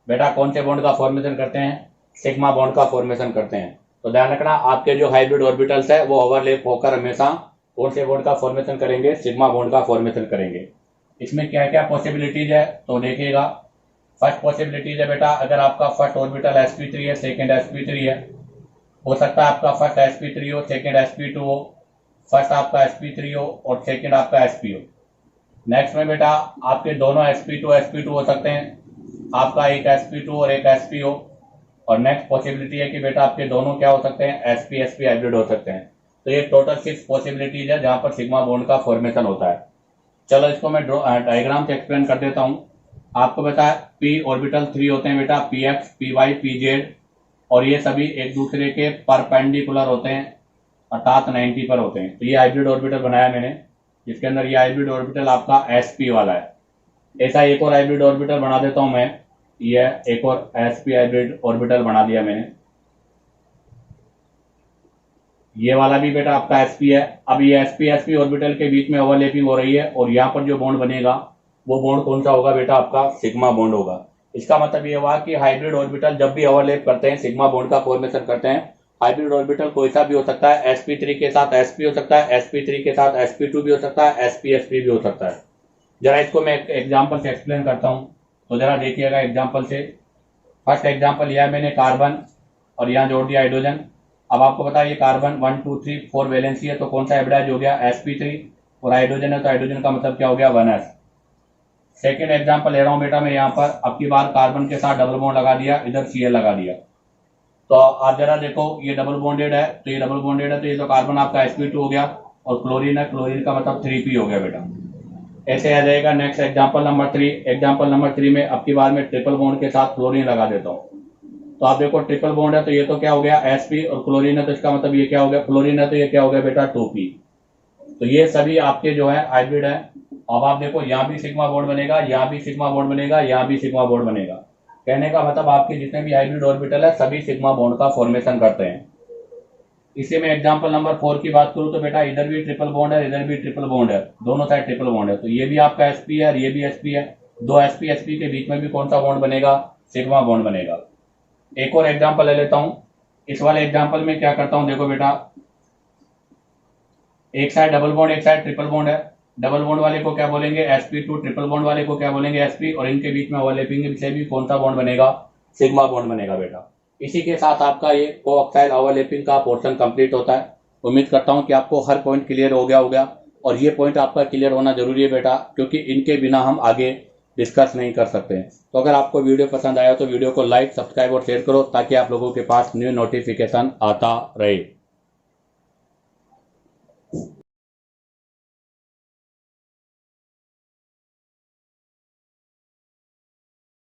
बेटा कौन से बॉन्ड का फॉर्मेशन करते हैं, सिग्मा बॉन्ड का फॉर्मेशन करते हैं। तो ध्यान रखना, आपके जो हाइब्रिड ऑर्बिटल्स है वो ओवरलैप होकर हमेशा कौन से बॉन्ड का फॉर्मेशन करेंगे, सिग्मा बॉन्ड का फॉर्मेशन करेंगे। इसमें क्या क्या पॉसिबिलिटीज है तो देखिएगा। फर्स्ट पॉसिबिलिटीज है बेटा, अगर आपका फर्स्ट ऑर्बिटल sp3 है, सेकंड sp3 है, हो सकता है आपका फर्स्ट sp3 हो, सेकंड sp2 हो, फर्स्ट आपका sp3 हो और सेकंड आपका sp हो। नेक्स्ट में बेटा आपके दोनों sp2 हो सकते हैं, आपका एक sp2 और एक sp हो। और नेक्स्ट पॉसिबिलिटी है कि बेटा आपके दोनों क्या हो सकते हैं, sp हाइब्रिड हो सकते हैं। तो ये टोटल 6 पॉसिबिलिटीज है जहां पर सिग्मा बॉन्ड का फॉर्मेशन होता है। चलो इसको मैं डायग्राम से एक्सप्लेन कर देता हूं। आपको पता है p ऑर्बिटल 3 होते हैं बेटा, px, py, pz, और ये सभी एक दूसरे के परपेंडिकुलर होते हैं, अर्थात 90 पर होते हैं। तो ये हाइब्रिड ऑर्बिटल बनाया मैंने, जिसके अंदर ये हाइब्रिड ऑर्बिटल आपका sp वाला है। ऐसा एक और हाइब्रिड ऑर्बिटल बना देता हूं मैं, ये एक और sp हाइब्रिड ऑर्बिटल बना दिया मैंने। ये वाला भी बेटा आपका sp है। अब ये sp ऑर्बिटल के बीच में ओवरलैपिंग हो रही है और यहाँ पर जो बॉन्ड बनेगा वो बॉन्ड कौन सा होगा बेटा, आपका सिग्मा बॉन्ड होगा। इसका मतलब ये हुआ कि हाइब्रिड ऑर्बिटल जब भी ओवरलैप करते हैं, सिग्मा बॉन्ड का फॉर्मेशन करते हैं। हाइब्रिड ऑर्बिटल कोई सा भी हो सकता है, sp3 के साथ sp हो सकता है, sp3 के साथ sp2 भी हो सकता है, sp भी हो सकता है। जरा इसको मैं एक एग्जाम्पल से एक्सप्लेन करता हूँ, तो जरा देखिएगा एग्जाम्पल से। फर्स्ट एग्जाम्पल लिया है मैंने कार्बन और यहाँ जोड़ दिया हाइड्रोजन। अब आपको पता है ये कार्बन 1 2 3 4 वैलेंसी है, तो कौन सा हाइब्रिडाइज हो गया, sp3, और हाइड्रोजन है तो हाइड्रोजन का मतलब क्या हो गया, 1s। सेकेंड एग्जाम्पल ले रहा हूं बेटा मैं यहाँ पर, अब की बार कार्बन के साथ डबल बॉन्ड लगा दिया, इधर Cl लगा दिया। तो आप जरा देखो ये डबल बॉन्डेड है, तो ये डबल बॉन्डेड है, तो ये तो कार्बन आपका sp2 हो गया, और क्लोरीन है, क्लोरीन का मतलब 3p हो गया बेटा। ऐसे आ जाएगा next example number 3। Example number 3 में अब की बार मैं ट्रिपल बॉन्ड के साथ क्लोरीन लगा देता हूँ। तो आप देखो ट्रिपल बॉन्ड है तो ये तो क्या हो गया, sp, और क्लोरीन है तो इसका मतलब ये क्या हो गया, क्लोरीन है तो ये क्या हो गया बेटा, 2p। तो ये सभी आपके जो है हाइब्रिड है। अब आप देखो यहाँ भी सिग्मा बॉन्ड बनेगा, यहाँ भी सिग्मा बॉन्ड बनेगा, यहाँ भी सिग्मा बॉन्ड बनेगा। कहने का मतलब आपके जितने भी हाइब्रिड ऑर्बिटल है सभी सिग्मा बॉन्ड का फॉर्मेशन करते हैं। इसी में एग्जांपल नंबर 4 की बात करूं तो बेटा इधर भी ट्रिपल बॉन्ड है, इधर भी ट्रिपल बॉन्ड है, दोनों साइड ट्रिपल बॉन्ड है। तो ये भी आपका sp है और ये भी sp है। दो sp के बीच में भी कौन सा बॉन्ड बनेगा, सिग्मा बॉन्ड बनेगा। एक और एग्जांपल ले लेता हूं। इस वाले एग्जांपल में क्या करता हूं, देखो बेटा एक साइड डबल बॉन्ड, एक साइड ट्रिपल बॉन्ड है। डबल बॉन्ड वाले को क्या बोलेंगे, sp2, ट्रिपल बॉन्ड वाले को क्या बोलेंगे, sp, और इनके बीच में ओवरलैपिंग से भी कौन सा बॉन्ड बनेगा, सिग्मा बॉन्ड बनेगा बेटा। इसी के साथ आपका ये कोएक्सियल ओवरलैपिंग का पोर्शन कंप्लीट होता है। उम्मीद करता हूं कि आपको हर पॉइंट क्लियर हो गया होगा, और ये पॉइंट आपका क्लियर होना जरूरी है बेटा, क्योंकि इनके बिना हम आगे डिस्कस नहीं कर सकते हैं। तो अगर आपको वीडियो पसंद आया तो वीडियो को लाइक, सब्सक्राइब और शेयर करो, ताकि आप लोगों के पास न्यू नोटिफिकेशन आता रहे।